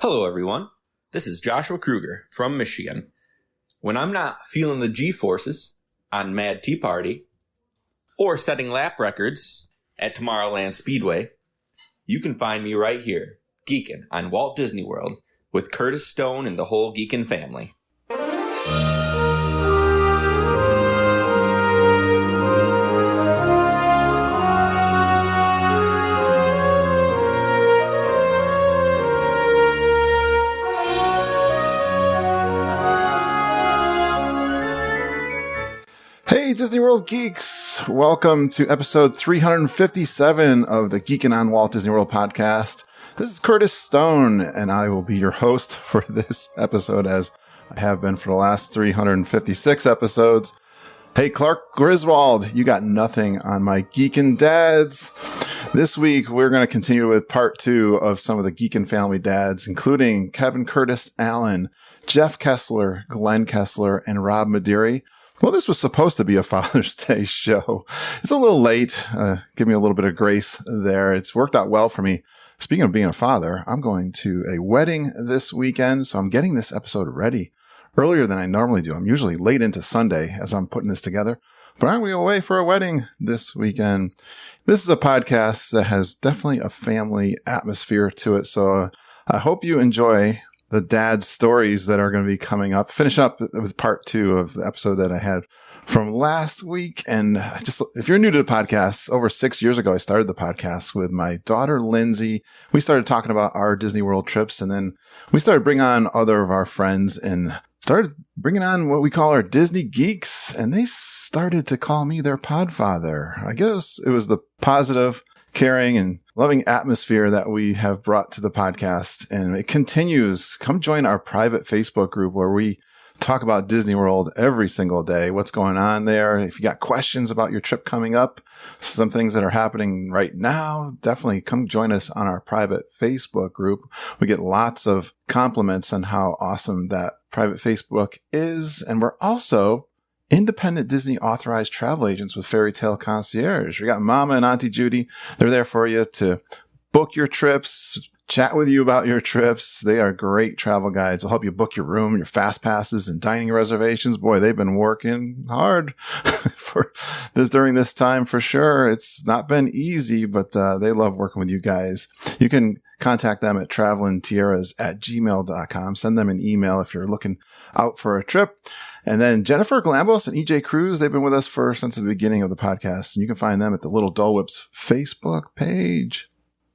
Hello, everyone. This is Joshua Kruger from Michigan. When I'm not feeling the G-forces on Mad Tea Party or setting lap records at Tomorrowland Speedway, you can find me right here, geeking on Walt Disney World with Curtis Stone and the whole Geekin family. Hey, Disney World geeks! Welcome to episode 357 of the Geekin' on Walt Disney World podcast. This is Curtis Stone, and I will be your host for this episode, as I have been for the last 356 episodes. Hey, Clark Griswold, you got nothing on my Geekin' dads. This week, we're going to continue with part 2 of some of the Geekin' family dads, including Kevin Curtis Allen, Jeff Kessler, Glen Kessler, and Rob Midiri. Well, this was supposed to be a Father's Day show. It's a little late. Give me a little bit of grace there. It's worked out well for me. Speaking of being a father, I'm going to a wedding this weekend, so I'm getting this episode ready earlier than I normally do. I'm usually late into Sunday as I'm putting this together, but I'm going to go away for a wedding this weekend. This is a podcast that has definitely a family atmosphere to it, so I hope you enjoy the dad stories that are going to be coming up. Finish up with part 2 of the episode that I had from last week. And just, if you're new to the podcast, over 6 years ago, I started the podcast with my daughter, Lindsay. We started talking about our Disney World trips, and then we started bringing on other of our friends and started bringing on what we call our Disney geeks. And they started to call me their podfather. I guess it was the positive, caring, and loving atmosphere that we have brought to the podcast, and it continues. Come join our private Facebook group where we talk about Disney World every single day, what's going on there. If you got questions about your trip coming up, some things that are happening right now, definitely come join us on our private Facebook group. We get lots of compliments on how awesome that private Facebook is, and we're also independent Disney authorized travel agents with Fairy Tale Concierge. We got Mama and Auntie Judy. They're there for you to book your trips, chat with you about your trips. They are great travel guides. They'll help you book your room, your fast passes, and dining reservations. Boy, they've been working hard for this during this time for sure. It's not been easy, but they love working with you guys. You can contact them at travelingtierras@gmail.com. Send them an email if you're looking out for a trip. And then Jennifer Glambos and EJ Cruz, they've been with us since the beginning of the podcast. And you can find them at the Little Dole Whips Facebook page.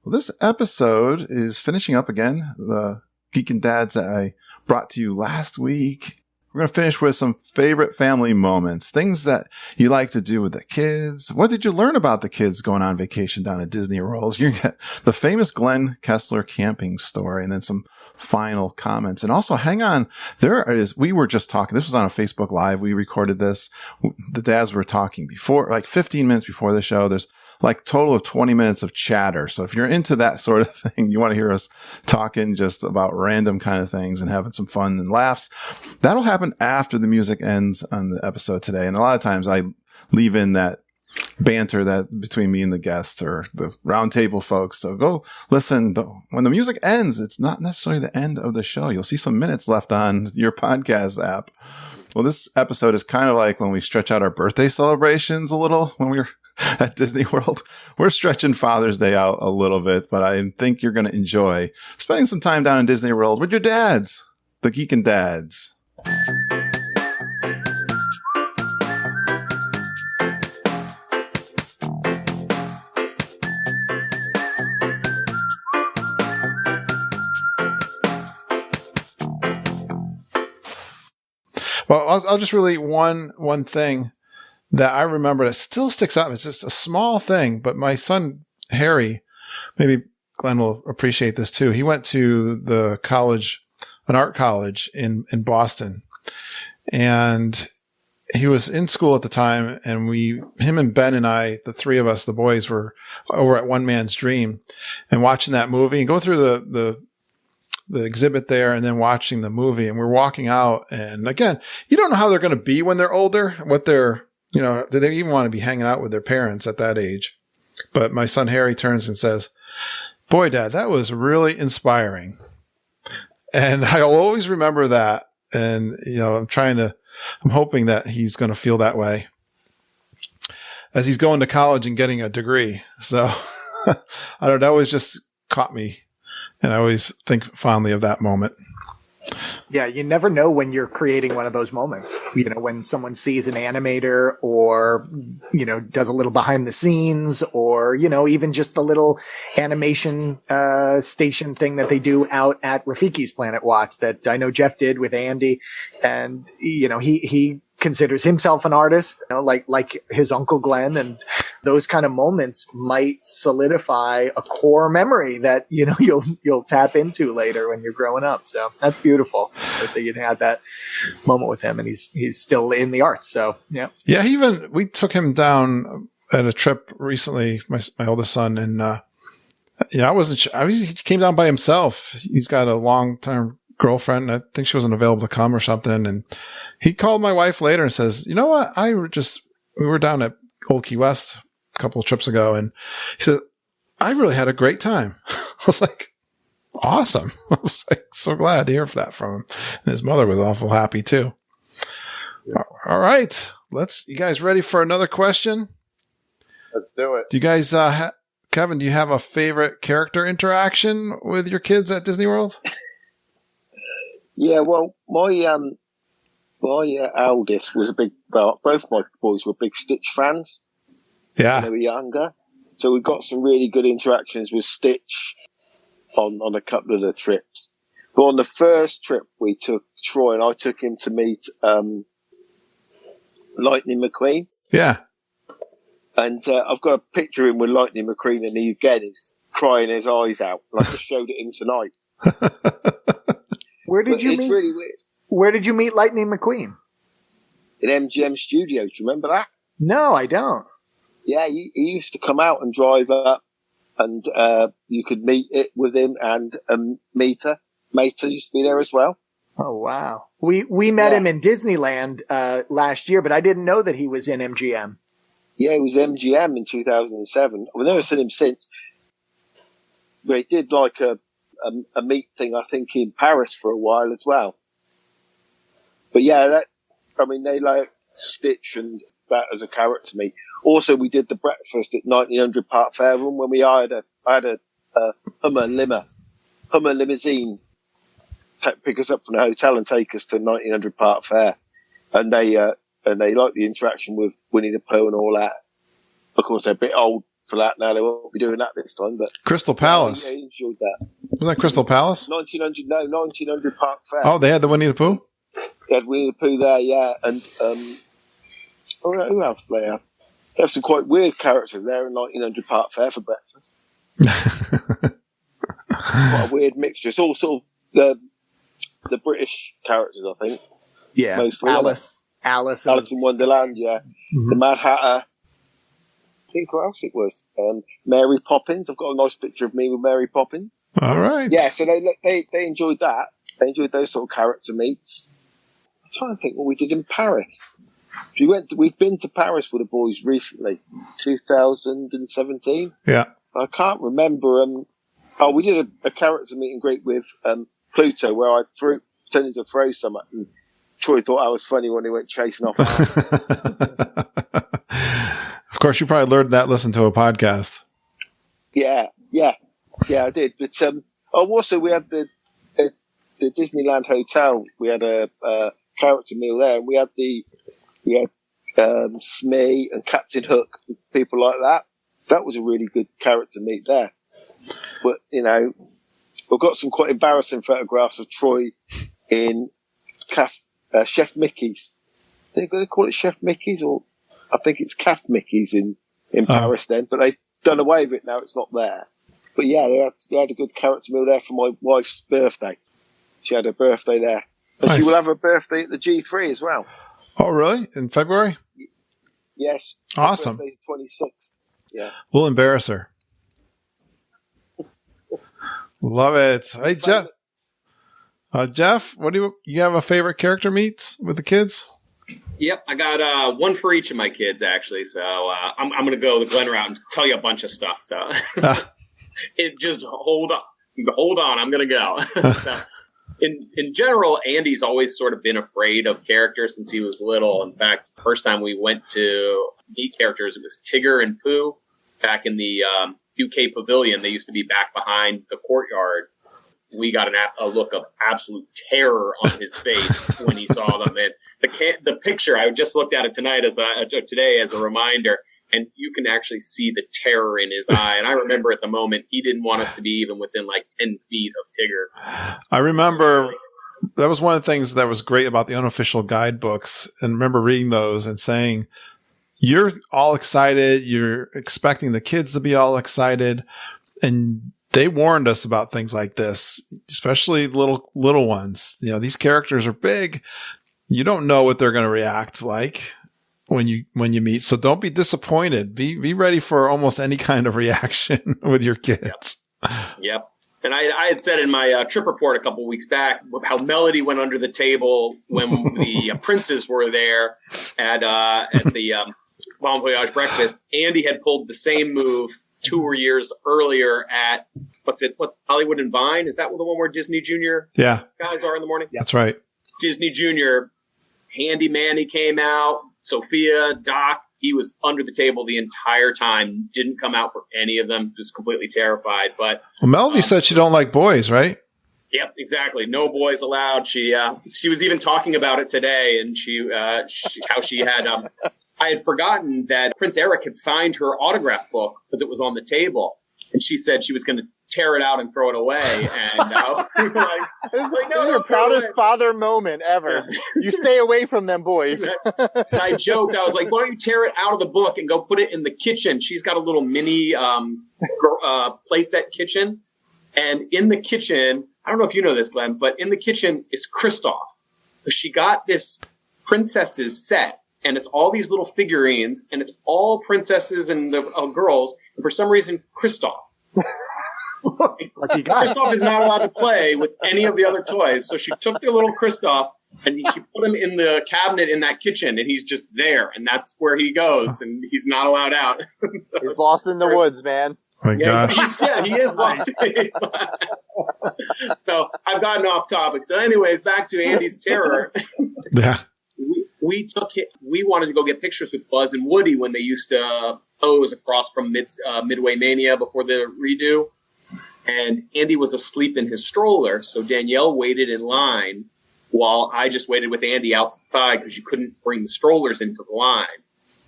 Well, this episode is finishing up again the Geekin' Dads that I brought to you last week. We're going to finish with some favorite family moments, things that you like to do with the kids. What did you learn about the kids going on vacation down at Disney World? You're going to get the famous Glen Kessler camping story, and then some final comments. And also, hang on, we were just talking, this was on a Facebook Live, we recorded this. The dads were talking before, like 15 minutes before the show. There's like total of 20 minutes of chatter. So if you're into that sort of thing, you want to hear us talking just about random kind of things and having some fun and laughs, that'll happen after the music ends on the episode today. And a lot of times I leave in that banter that between me and the guests or the Roundtable folks. So go listen. When the music ends, it's not necessarily the end of the show. You'll see some minutes left on your podcast app. Well, this episode is kind of like when we stretch out our birthday celebrations a little when we're at Disney World. We're stretching Father's Day out a little bit, but I think you're going to enjoy spending some time down in Disney World with your dads, the Geekin' Dads. Well, I'll just relate one thing that I remember that still sticks out. It's just a small thing, but my son, Harry, maybe Glen will appreciate this too. He went to the college, an art college in Boston, and he was in school at the time. And him and Ben and I, the three of us, the boys, were over at One Man's Dream and watching that movie and go through the exhibit there and then watching the movie. And we're walking out. And again, you don't know how they're going to be when they're older, do they even want to be hanging out with their parents at that age? But my son Harry turns and says, "Boy, Dad, that was really inspiring." And I'll always remember that. And, I'm hoping that he's going to feel that way as he's going to college and getting a degree. So I don't know, that always just caught me. And I always think fondly of that moment. Yeah, you never know when you're creating one of those moments. When someone sees an animator or, does a little behind the scenes or, even just a little animation station thing that they do out at Rafiki's Planet Watch that I know Jeff did with Andy. And, he considers himself an artist, like his uncle Glen, and those kind of moments might solidify a core memory that, you'll tap into later when you're growing up. So that's beautiful that you had that moment with him, and he's still in the arts. So, yeah. Yeah. We took him down at a trip recently, my oldest son, and, I wasn't sure. He came down by himself. He's got a long-term girlfriend. I think she wasn't available to come or something. And he called my wife later and says, you know what? We were down at Old Key West a couple of trips ago. And he said, I really had a great time. I was like, awesome. I was like, so glad to hear that from him. And his mother was awful happy too. Yeah. All right. You guys ready for another question? Let's do it. Do you guys, Kevin, do you have a favorite character interaction with your kids at Disney World? Yeah, well, my eldest was both my boys were big Stitch fans. Yeah. When they were younger. So we got some really good interactions with Stitch on a couple of the trips. But on the first trip we took Troy, and I took him to meet Lightning McQueen. Yeah. And I've got a picture of him with Lightning McQueen, and he again is crying his eyes out. And I just showed it him tonight. It's really weird. Where did you meet Lightning McQueen? In MGM Studios. Do you remember that? No, I don't. Yeah, he used to come out and drive up, and you could meet it with him, and Meta used to be there as well. Oh, wow. We met him in Disneyland last year, but I didn't know that he was in MGM. Yeah, he was MGM in 2007. I've never seen him since. But he did like a meet thing, I think, in Paris for a while as well. But yeah, they like Stitch and that as a character to me. Also, we did the breakfast at 1900 Park Fair Room when I had a Hummer limousine pick us up from the hotel and take us to 1900 Park Fair. And they liked the interaction with Winnie the Pooh and all that. Of course, they're a bit old for that now. They won't be doing that this time. But Crystal Palace. I enjoyed that. Was that Crystal Palace? 1900 Park Fair. Oh, they had the Winnie the Pooh? They had Winnie the Pooh there, yeah. And who else there? They have some quite weird characters there in 1900 Park Fair for breakfast. Quite a weird mixture. It's all sort of the British characters, I think. Yeah, mostly. Alice in Wonderland, yeah. Mm-hmm. The Mad Hatter. I think what else it was. Mary Poppins. I've got a nice picture of me with Mary Poppins. All right. Yeah, so they enjoyed that. They enjoyed those sort of character meets. I'm trying to think what we did in Paris. We've been to Paris with the boys recently, 2017. Yeah. I can't remember. We did a character meet and greet with Pluto, where I pretended to throw something, and Troy thought I was funny when he went chasing off. Of course, you probably learned that listen to a podcast. Yeah, I did. But also we had the Disneyland Hotel. We had a character meal there, and we had Smee and Captain Hook, and people like that. That was a really good character meet there. But we've got some quite embarrassing photographs of Troy in Chef Mickey's. Are they going to call it Chef Mickey's, or I think it's Calf Mickey's in Paris then, but they've done away with it now. It's not there. But yeah, they had a good character meal there for my wife's birthday. She had her birthday there. And nice. She will have her birthday at the G3 as well. Oh, really? In February? Yes. Awesome. Her birthday's 26th. Yeah. We'll embarrass her. Love it. Hey, Jeff. Jeff, what do you have a favorite character meets with the kids? Yep, I got one for each of my kids, actually. So I'm going to go the Glen route and tell you a bunch of stuff. So it just hold on. I'm going to go. So In general, Andy's always sort of been afraid of characters since he was little. In fact, the first time we went to meet characters, it was Tigger and Pooh back in the UK Pavilion. They used to be back behind the courtyard. We got a look of absolute terror on his face when he saw them. And the picture, I just looked at it today as a reminder, and you can actually see the terror in his eye. And I remember at the moment, he didn't want us to be even within like 10 feet of Tigger. I remember that was one of the things that was great about the unofficial guidebooks. And I remember reading those and saying, you're all excited. You're expecting the kids to be all excited. And they warned us about things like this, especially little ones. You know, these characters are big. You don't know what they're going to react like when you meet. So don't be disappointed. Be ready for almost any kind of reaction with your kids. Yep. And I had said in my trip report a couple of weeks back how Melody went under the table when the princes were there at the Bon Voyage breakfast. Andy had pulled the same move 2 years earlier at what's Hollywood and Vine? Is that the one where Disney Junior guys are in the morning? That's right. Disney Junior, Handy Manny came out, Sophia, Doc, he was under the table the entire time, didn't come out for any of them, was completely terrified. But Melody said she don't like boys, right? Yep, exactly. No boys allowed. She was even talking about it today, and how she had I had forgotten that Prince Eric had signed her autograph book because it was on the table, and she said she was going to tear it out and throw it away. And we were like, "This is no, your proudest father moment ever. You stay away from them boys." I joked. I was like, "Why don't you tear it out of the book and go put it in the kitchen?" She's got a little mini playset kitchen, and in the kitchen, I don't know if you know this, Glenn, but in the kitchen is Kristoff. She got this princesses set. And it's all these little figurines, and it's all princesses and the girls. And for some reason, Kristoff. Kristoff is not allowed to play with any of the other toys. So she took the little Kristoff and she put him in the cabinet in that kitchen, and he's just there. And that's where he goes, and he's not allowed out. He's lost in the woods, man. Oh my gosh. He is lost. So I've gotten off topic. So anyways, back to Andy's terror. Yeah. We wanted to go get pictures with Buzz and Woody when they used to pose across from Midway Mania before the redo. And Andy was asleep in his stroller, so Danielle waited in line while I just waited with Andy outside because you couldn't bring the strollers into the line.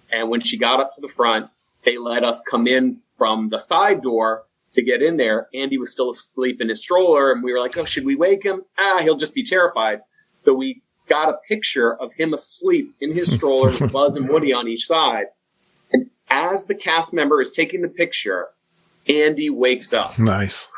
And when she got up to the front, they let us come in from the side door to get in there. Andy was still asleep in his stroller, and we were like, oh, should we wake him? He'll just be terrified. So we got a picture of him asleep in his stroller with Buzz and Woody on each side. And as the cast member is taking the picture, Andy wakes up. Nice.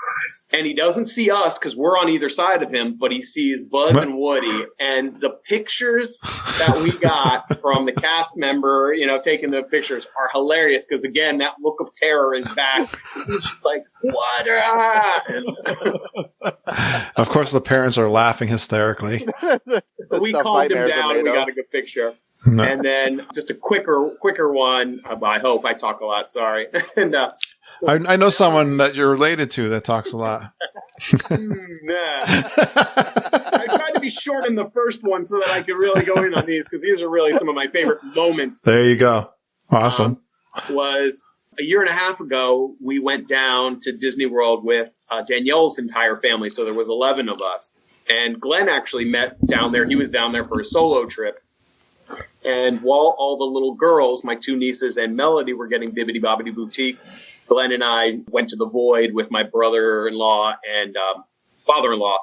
And he doesn't see us because we're on either side of him, but he sees Buzz and Woody. And the pictures that we got from the cast member, taking the pictures are hilarious because, again, that look of terror is back. He's just like, what? Of course, the parents are laughing hysterically. We calmed him down and we got a good picture. No. And then just a quicker one. I hope I talk a lot. Sorry. And I know someone that you're related to that talks a lot. Nah. I tried to be short in the first one so that I could really go in on these because these are really some of my favorite moments. There you go. Awesome. Was a year and a half ago, we went down to Disney World with Danielle's entire family. So there was 11 of us. And Glenn actually met down there. He was down there for a solo trip. And while all the little girls, my two nieces and Melody, were getting Bibbidi Bobbidi Boutique, Glenn and I went to the Void with my brother-in-law and father-in-law.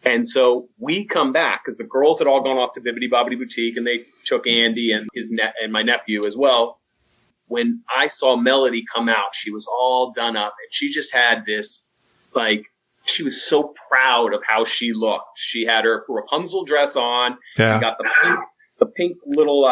And so we come back because the girls had all gone off to Bibbidi Bobbidi Boutique, and they took Andy and and my nephew as well. When I saw Melody come out, she was all done up, and she just had this, she was so proud of how she looked. She had her Rapunzel dress on. Yeah. She got the pink little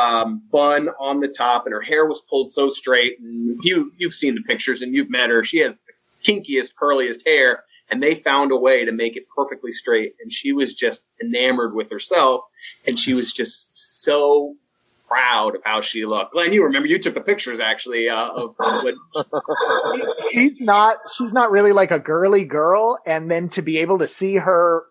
bun on the top, and her hair was pulled so straight. And you've seen the pictures and you've met her. She has the kinkiest, curliest hair, and they found a way to make it perfectly straight. And she was just enamored with herself, and she was just so proud of how she looked. Glenn, you remember you took the pictures actually of what she's not really like a girly girl, and then to be able to see her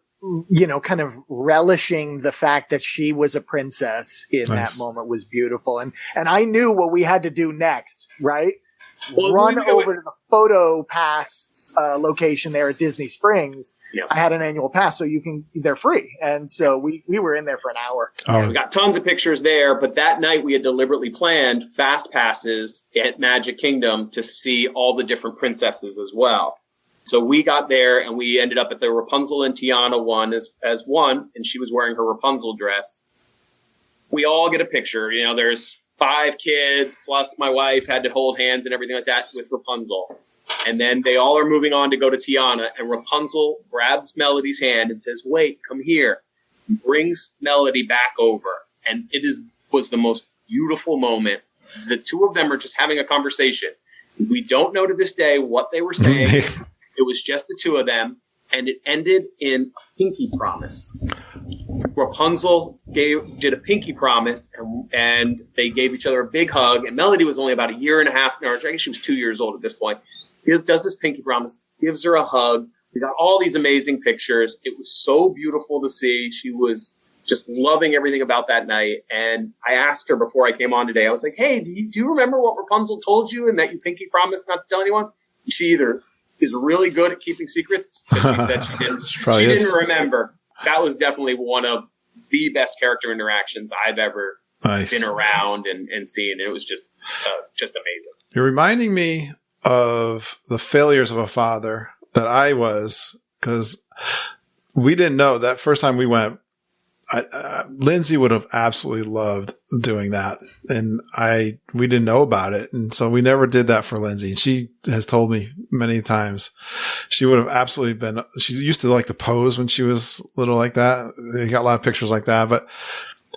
kind of relishing the fact that she was a princess in that moment was beautiful. And I knew what we had to do next, right? Well, Run over to the photo pass location there at Disney Springs. Yep. I had an annual pass, so they're free. And so we were in there for an hour. Oh. We got tons of pictures there, but that night we had deliberately planned fast passes at Magic Kingdom to see all the different princesses as well. So we got there and we ended up at the Rapunzel and Tiana one as one, and she was wearing her Rapunzel dress. We all get a picture. There's 5 kids, plus my wife had to hold hands and everything like that with Rapunzel. And then they all are moving on to go to Tiana, and Rapunzel grabs Melody's hand and says, "Wait, come here," and brings Melody back over. And was the most beautiful moment. The two of them are just having a conversation. We don't know to this day what they were saying. It was just the two of them, and it ended in a pinky promise. Rapunzel did a pinky promise, and they gave each other a big hug. And Melody was only about a year and a half, or I guess she was 2 years old at this point. He does this pinky promise, gives her a hug. We got all these amazing pictures. It was so beautiful to see. She was just loving everything about that night. And I asked her before I came on today, I was like, "Hey, do you remember what Rapunzel told you and that you pinky promised not to tell anyone?" She either is really good at keeping secrets, because she said she didn't. She didn't remember. That was definitely one of the best character interactions I've ever been around and seen. And it was just amazing. You're reminding me of the failures of a father that I was, because we didn't know that first time we went. Lindsay would have absolutely loved doing that, and we didn't know about it, and so we never did that for Lindsay. She has told me many times she would have absolutely been. She used to like to pose when she was little like that. They got a lot of pictures like that,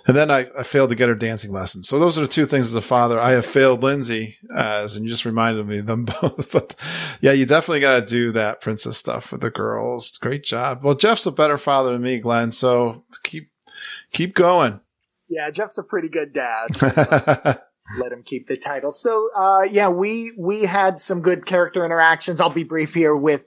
and then I failed to get her dancing lessons. So those are the two things as a father I have failed Lindsay as, and you just reminded me of them both. But yeah, you definitely got to do that princess stuff with the girls. Great job. Well, Jeff's a better father than me, Glenn. So keep going. Yeah, Jeff's a pretty good dad. Let him keep the title. So, we had some good character interactions. I'll be brief here with,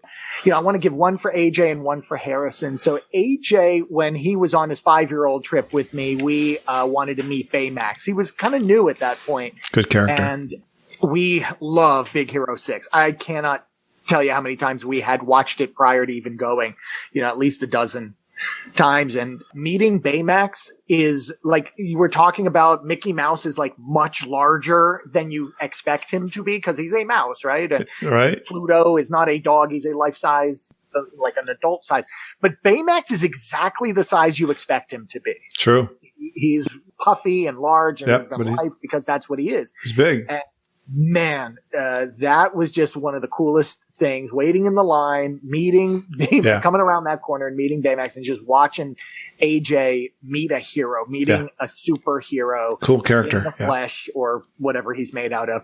I want to give one for AJ and one for Harrison. So AJ, when he was on his 5-year-old trip with me, we wanted to meet Baymax. He was kind of new at that point. Good character. And we love Big Hero 6. I cannot tell you how many times we had watched it prior to even going, at least a dozen times. And meeting Baymax is like, you were talking about, Mickey Mouse is like much larger than you expect him to be, because he's a mouse, right? And right. Pluto is not a dog, he's a life size, like an adult size. But Baymax is exactly the size you expect him to be. True. He's puffy and large and life, because that's what he is. He's big. And man, that was just one of the coolest things, waiting in the line, meeting, coming around that corner and meeting Baymax, and just watching AJ meet a hero, meeting a superhero. Cool character. In the flesh or whatever he's made out of.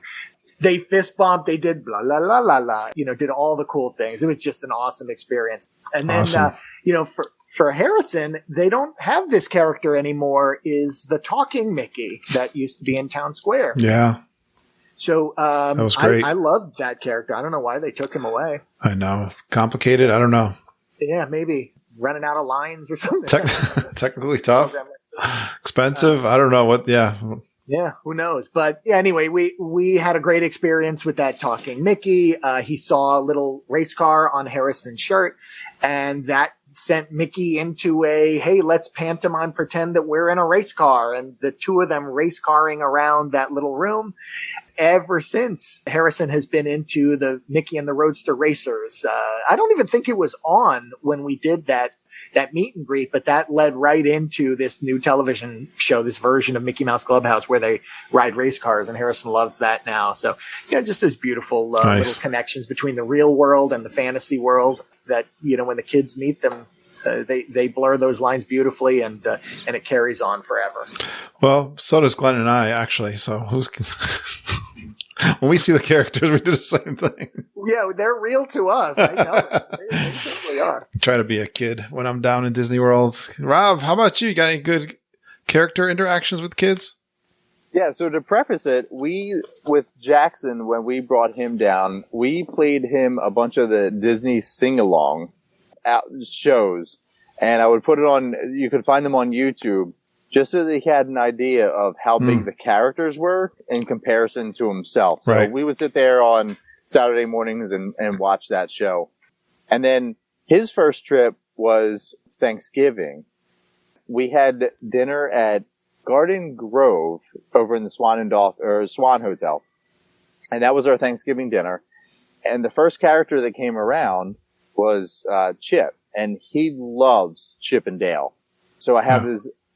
They fist bumped, they did blah, la, la, la, la, did all the cool things. It was just an awesome experience. And then, for Harrison, they don't have this character anymore, is the talking Mickey that used to be in Town Square. Yeah. So that was great. I loved that character. I don't know why they took him away. I know. Complicated. I don't know. Yeah, maybe running out of lines or something. Technically tough. Expensive. I don't know what. Yeah. Yeah, who knows? But yeah, anyway, we had a great experience with that talking Mickey. He saw a little race car on Harrison's shirt, and that sent Mickey into hey, let's pantomime pretend that we're in a race car, and the two of them race carring around that little room. Ever since, Harrison has been into the Mickey and the Roadster Racers. I don't even think it was on when we did that meet and greet, but that led right into this new television show, this version of Mickey Mouse Clubhouse where they ride race cars, and Harrison loves that now. So, just those beautiful little connections between the real world and the fantasy world that, when the kids meet them, they blur those lines beautifully, and it carries on forever. Well, so does Glenn and I, actually. So when we see the characters, we do the same thing. Yeah, they're real to us. I know it. They certainly are. I try to be a kid when I'm down in Disney World. Rob, how about you? Got any good character interactions with kids? Yeah, so to preface it, with Jackson, when we brought him down, we played him a bunch of the Disney sing-along shows. And I would put it on, you could find them on YouTube, just so that he had an idea of how big the characters were in comparison to himself. So we would sit there on Saturday mornings and watch that show. And then his first trip was Thanksgiving. We had dinner at Garden Grove over in the Swan Hotel. And that was our Thanksgiving dinner. And the first character that came around was Chip. And he loves Chip and Dale. So I have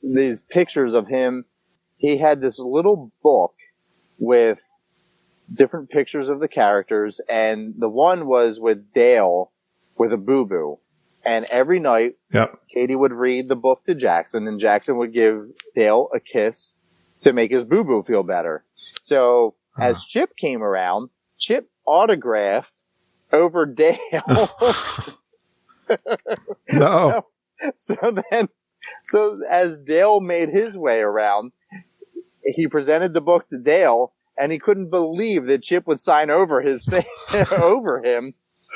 these pictures of him. He had this little book with different pictures of the characters, and the one was with Dale with a boo-boo. And every night, Katie would read the book to Jackson, and Jackson would give Dale a kiss to make his boo-boo feel better. So as Chip came around, Chip autographed over Dale. No. So as Dale made his way around, he presented the book to Dale, and he couldn't believe that Chip would sign over his face over him.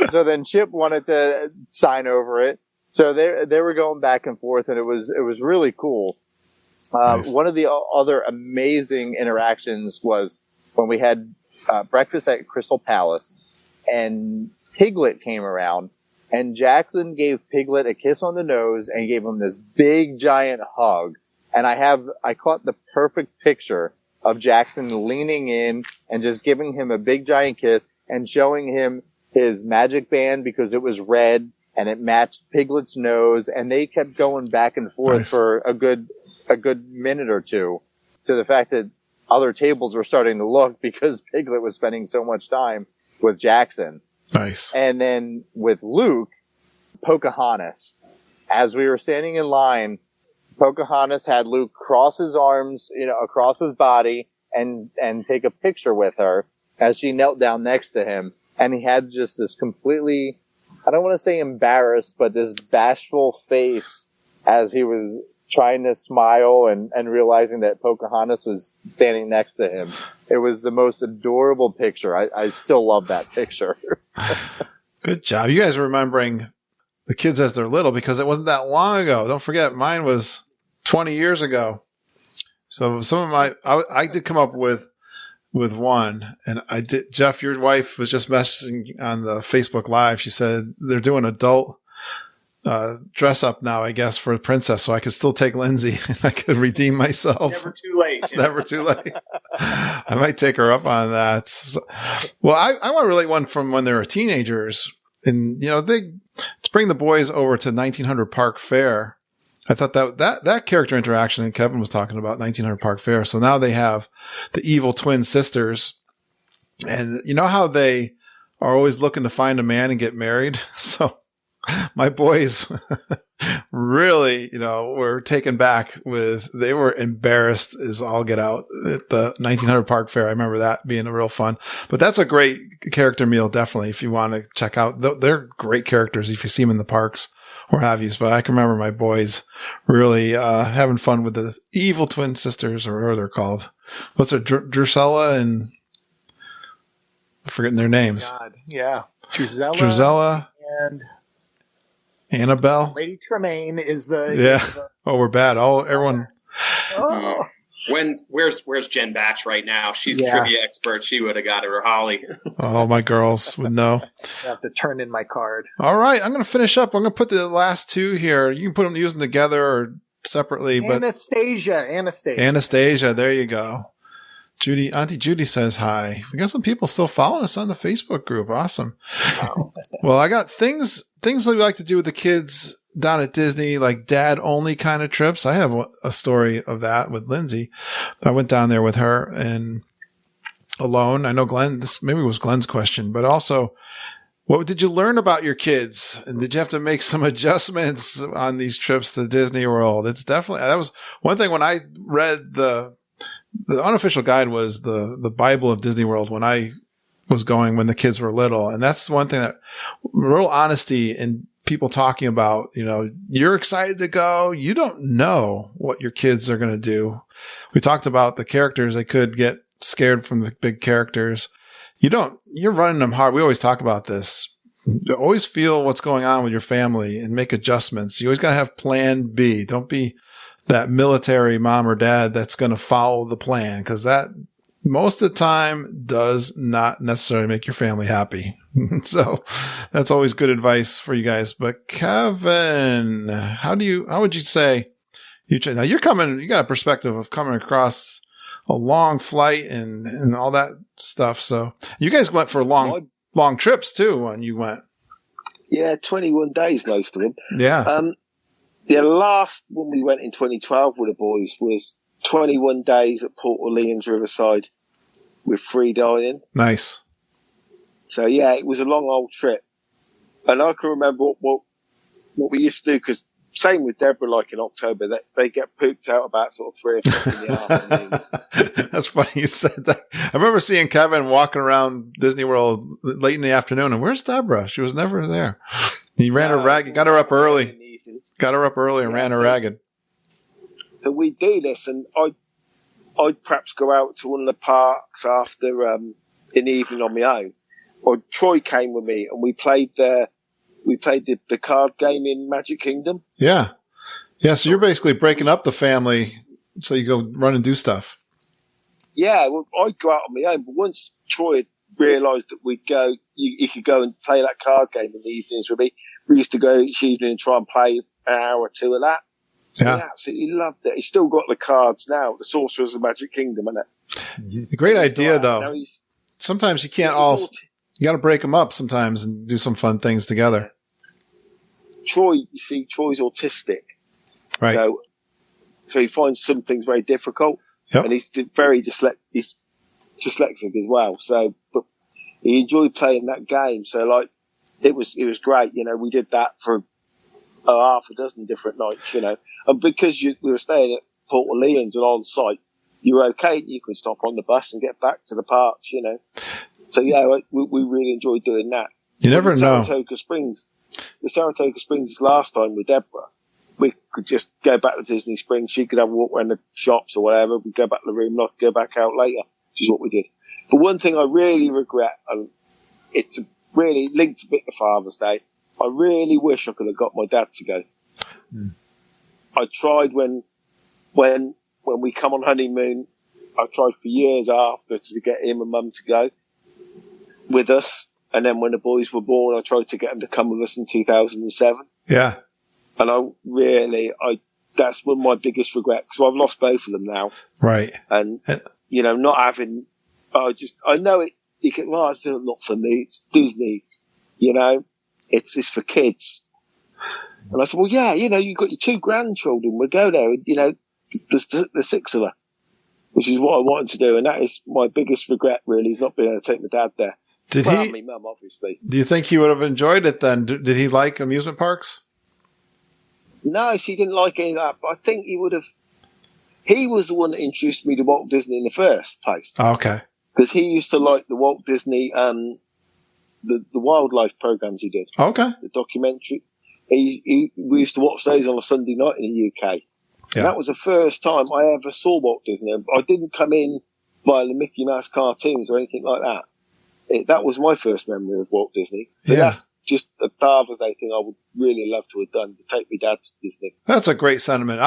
So then Chip wanted to sign over it. So they were going back and forth, and it was really cool. Nice. One of the other amazing interactions was when we had breakfast at Crystal Palace, and Piglet came around. And Jackson gave Piglet a kiss on the nose and gave him this big giant hug. And I caught the perfect picture of Jackson leaning in and just giving him a big giant kiss and showing him his magic band because it was red and it matched Piglet's nose. And they kept going back and forth for a good minute or two. So the fact that other tables were starting to look because Piglet was spending so much time with Jackson. Nice. And then with Luke, Pocahontas. As we were standing in line, Pocahontas had Luke cross his arms, across his body and take a picture with her as she knelt down next to him. And he had just this completely, I don't want to say embarrassed, but this bashful face as he was trying to smile and realizing that Pocahontas was standing next to him. It was the most adorable picture. I still love that picture. Good job. You guys are remembering the kids as they're little because it wasn't that long ago. Don't forget, mine was 20 years ago. So some of I did come up with one, and I did. Jeff, your wife was just messaging on the Facebook Live. She said they're doing adult dress up now, I guess, for a princess, so I could still take Lindsay and I could redeem myself. Never too late. It's never too late. I might take her up on that. So, well, I want to relate one from when they were teenagers, and they to bring the boys over to 1900 Park Fair. I thought that character interaction, and Kevin was talking about 1900 Park Fair. So now they have the evil twin sisters, and you know how they are always looking to find a man and get married. So my boys really, were taken back they were embarrassed as all get out at the 1900 Park Fair. I remember that being a real fun, but that's a great character meal. Definitely. If you want to check out, they're great characters if you see them in the parks or have you. But I can remember my boys really, having fun with the evil twin sisters, or whatever they're called. What's it? Drusilla and I'm forgetting their names. God. Yeah. Drusilla and Annabelle. Lady Tremaine is the... Yeah. Oh, we're bad. Everyone... Oh. Where's Jen Batch right now? She's a trivia expert. She would have got her, Holly. Oh, my girls would know. I have to turn in my card. All right. I'm going to finish up. I'm going to put the last two here. You can put them, use them together or separately. Anastasia. There you go. Auntie Judy says hi. We got some people still following us on the Facebook group. Awesome. Wow. Well, I got things that we like to do with the kids down at Disney, like dad only kind of trips. I have a story of that with Lindsay. I went down there with her and alone. I know Glenn, this maybe was Glenn's question, but also, what did you learn about your kids? And did you have to make some adjustments on these trips to Disney World? It's definitely, that was one thing when I read the unofficial guide was the Bible of Disney World when I was going when the kids were little. And that's one thing that real honesty and people talking about, you're excited to go. You don't know what your kids are going to do. We talked about the characters. They could get scared from the big characters. You're running them hard. We always talk about this. always feel what's going on with your family and make adjustments. You always got to have plan B. Don't be that military mom or dad that's going to follow the plan, because that most of the time does not necessarily make your family happy. So that's always good advice for you guys. But Kevin, how would you say you got a perspective of coming across a long flight and all that stuff. So you guys went for long trips too when you went. Yeah, 21 days, most of them. Yeah. The last one we went in 2012 with the boys was 21 days at Port Orleans Riverside with free dining. Nice. So yeah, it was a long old trip. And I can remember what we used to do, because same with Deborah, like in October, that they get pooped out about sort of 3 o'clock in the afternoon. That's funny you said that. I remember seeing Kevin walking around Disney World late in the afternoon, and where's Deborah? She was never there. He ran her ragged, got her up early. And ran her ragged. So we do this, and I'd perhaps go out to one of the parks after in the evening on my own. Or Troy came with me, and we played the card game in Magic Kingdom. Yeah. Yeah, so you're basically breaking up the family so you go run and do stuff. Yeah, well, I'd go out on my own, but once Troy had realised that we'd go, he could go and play that card game in the evenings with me. We used to go each evening and try and play an hour or two of that. So yeah. He absolutely loved it. He's still got the cards now, the Sorcerers of Magic Kingdom, isn't it? It's a great idea, though. Sometimes you can't you got to break them up sometimes and do some fun things together. Troy's autistic. Right. So he finds some things very difficult. Yep. And he's very he's dyslexic as well. So, but he enjoyed playing that game. So like, it was great. You know, we did that for half a dozen different nights, you know, and because we were staying at Port Orleans and on site, you were okay. You could stop on the bus and get back to the parks, you know. So yeah, we really enjoyed doing that. You never know. The Saratoga Springs last time with Deborah, we could just go back to Disney Springs. She could have a walk around the shops or whatever. We'd go back to the room and I could go back out later, which is what we did. But one thing I really regret, and it's really linked a bit to Father's Day, I really wish I could have got my dad to go. I tried when we come on honeymoon, I tried for years after to get him and Mum to go with us. And then when the boys were born, I tried to get them to come with us in 2007. Yeah. And that's one of my biggest regrets, because I've lost both of them now. Right. And, you know, not having, I know it, you can, well, it's not for me, it's Disney, you know, it's for kids. And I said, well, yeah, you know, you've got your 2 grandchildren, we'll go there, and, you know, the 6 of us, which is what I wanted to do. And that is my biggest regret, really, is not being able to take my dad there. My mum, obviously. Do you think he would have enjoyed it then? Did he like amusement parks? No, she didn't like any of that, but I think he would have. He was the one that introduced me to Walt Disney in the first place. Oh, okay. Because he used to like the Walt Disney, the wildlife programs he did. Okay. The documentary. We used to watch those on a Sunday night in the UK. Yeah. And that was the first time I ever saw Walt Disney. I didn't come in via the Mickey Mouse cartoons or anything like that. That was my first memory of Walt Disney. So that's just a Father's Day thing I would really love to have done, to take my dad to Disney. That's a great sentiment.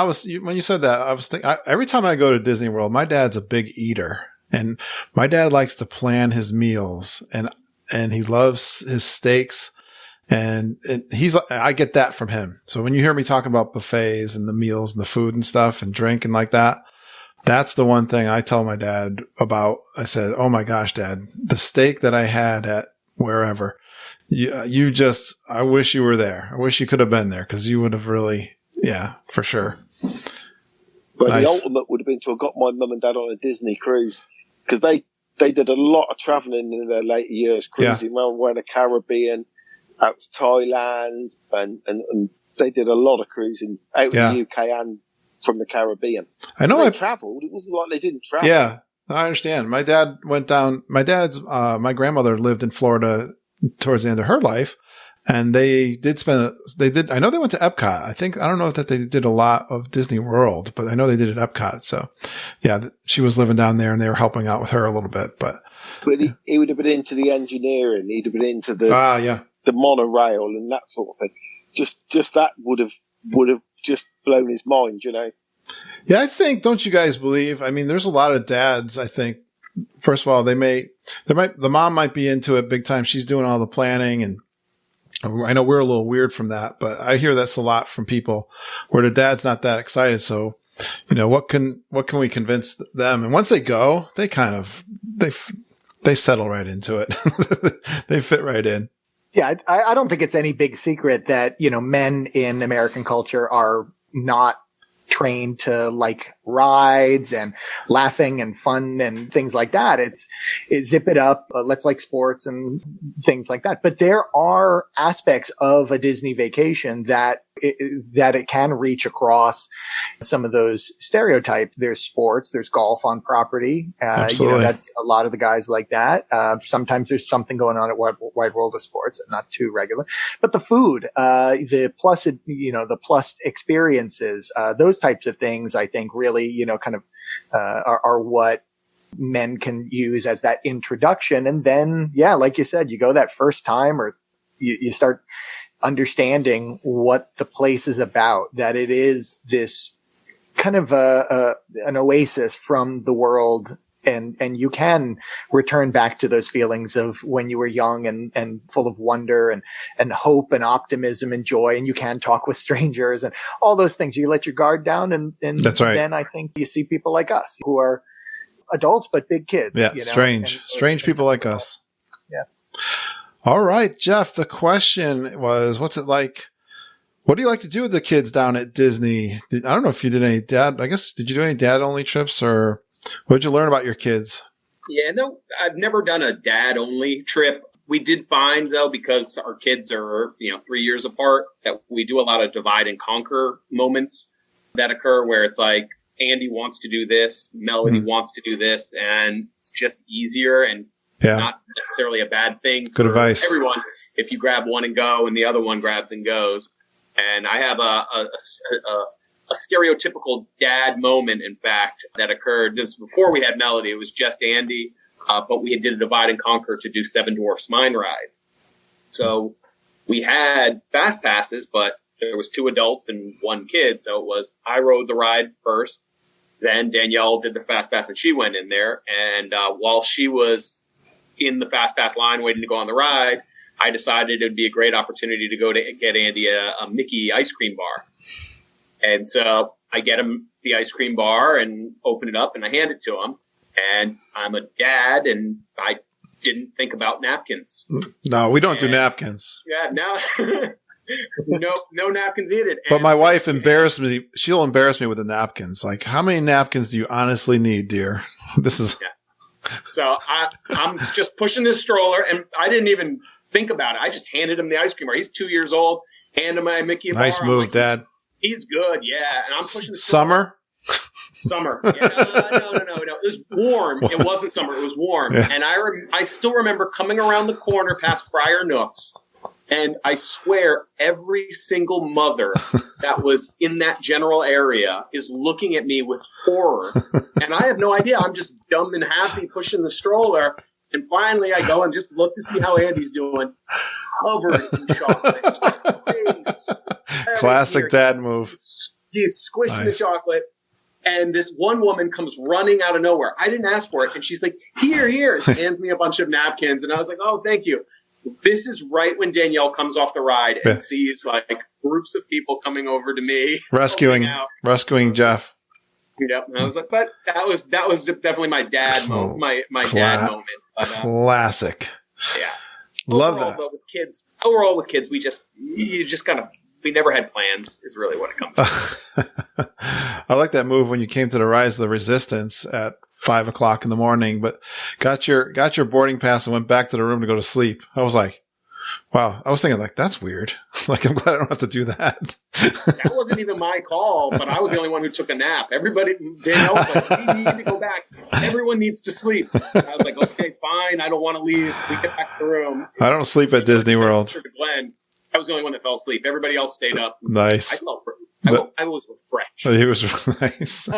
When you said that, I was thinking, every time I go to Disney World, my dad's a big eater, and my dad likes to plan his meals, and he loves his steaks, and I get that from him. So when you hear me talking about buffets and the meals and the food and stuff and drink and like that, that's the one thing I tell my dad about. I said, oh my gosh, Dad, the steak that I had at wherever, I wish you were there. I wish you could have been there, because you would have really, yeah, for sure. But nice. The ultimate would have been to have got my mum and dad on a Disney cruise, because they did a lot of travelling in their later years, cruising around the Caribbean, out to Thailand, and they did a lot of cruising out in the UK and from the Caribbean. I know they travelled. It wasn't like they didn't travel. Yeah, I understand. My dad went down. My grandmother lived in Florida towards the end of her life, and I know they went to Epcot. I don't know that they did a lot of Disney World, but I know they did at Epcot. So yeah, she was living down there and they were helping out with her a little bit, but he would have been into the engineering. He'd have been into the the monorail and that sort of thing. Just that would have just blown his mind, you know. Yeah, I think, don't you guys believe? I mean, there's a lot of dads, I think. First of all, the mom might be into it big time. She's doing all the planning, and I know we're a little weird from that, but I hear that's a lot from people where the dad's not that excited. So, you know, what can we convince them? And once they go, they kind of, they settle right into it. They fit right in. Yeah. I don't think it's any big secret that, you know, men in American culture are not trained to like rides and laughing and fun and things like that. It's zip it up. Let's like sports and things like that. But there are aspects of a Disney vacation that it can reach across some of those stereotypes. There's sports, there's golf on property. Absolutely. You know, that's a lot of the guys like that. Sometimes there's something going on at Wide World of Sports, not too regular, but the food, the plus experiences, those types of things, I think really, you know, kind of, are what men can use as that introduction. And then, yeah, like you said, you go that first time or you start understanding what the place is about, that it is this kind of an oasis from the world. And you can return back to those feelings of when you were young and full of wonder and hope and optimism and joy. And you can talk with strangers and all those things. You let your guard down. And that's right. Then I think you see people like us who are adults, but big kids. Yeah. You know? Strange people like us. Yeah. All right, Jeff, the question was, what's it like? What do you like to do with the kids down at Disney? I don't know if you did any did you do any dad only trips, or what did you learn about your kids? Yeah, no, I've never done a dad only trip. We did find though, because our kids are, 3 years apart, that we do a lot of divide and conquer moments that occur where it's like Andy wants to do this, Melody wants to do this, and it's just easier and not necessarily a bad thing. Good advice. Everyone, if you grab one and go and the other one grabs and goes. And I have a stereotypical dad moment, in fact, that occurred. This before we had Melody. It was just Andy, but we did a divide and conquer to do Seven Dwarfs Mine Ride. So we had fast passes, but there was 2 adults and 1 kid. So it was, I rode the ride first, then Danielle did the fast pass and she went in there. And while she was in the fast pass line waiting to go on the ride, I decided it would be a great opportunity to go to get Andy a Mickey ice cream bar. And so I get him the ice cream bar and open it up and I hand it to him. And I'm a dad and I didn't think about napkins. No, we don't do napkins. Yeah, no napkins needed. But my wife embarrassed me. She'll embarrass me with the napkins. Like, how many napkins do you honestly need, dear? This is. Yeah. So I'm just pushing this stroller and I didn't even think about it. I just handed him the ice cream bar. He's 2 years old. Hand him my Mickey bar. Nice move, Dad. He's good, yeah. And I'm pushing the summer. Summer. Yeah, no. It was warm. It wasn't summer. It was warm. Yeah. And I still remember coming around the corner past Friar Nook's, and I swear every single mother that was in that general area is looking at me with horror. And I have no idea. I'm just dumb and happy pushing the stroller. And finally, I go and just look to see how Andy's doing, covered in chocolate. Classic dad move. He's squishing the chocolate. And this one woman comes running out of nowhere. I didn't ask for it. And she's like, here. She hands me a bunch of napkins. And I was like, oh, thank you. This is right when Danielle comes off the ride and sees like groups of people coming over to me. Rescuing Jeff. Yep. And I was like, but that was definitely my dad moment, my dad moment. But, classic. Yeah. Love overall, that. Though, overall with kids, we never had plans is really what it comes to. I like that move when you came to the Rise of the Resistance at 5:00 in the morning, but got your boarding pass and went back to the room to go to sleep. I was like, wow. I was thinking like, that's weird. Like, I'm glad I don't have to do that. That wasn't even my call, but I was the only one who took a nap. Danielle was like, we need to go back. Everyone needs to sleep. And I was like, okay, fine. I don't want to leave. We get back to the room. I don't sleep at Disney World. To Glen, I was the only one that fell asleep. Everybody else stayed up. Nice. I was refreshed. He was nice.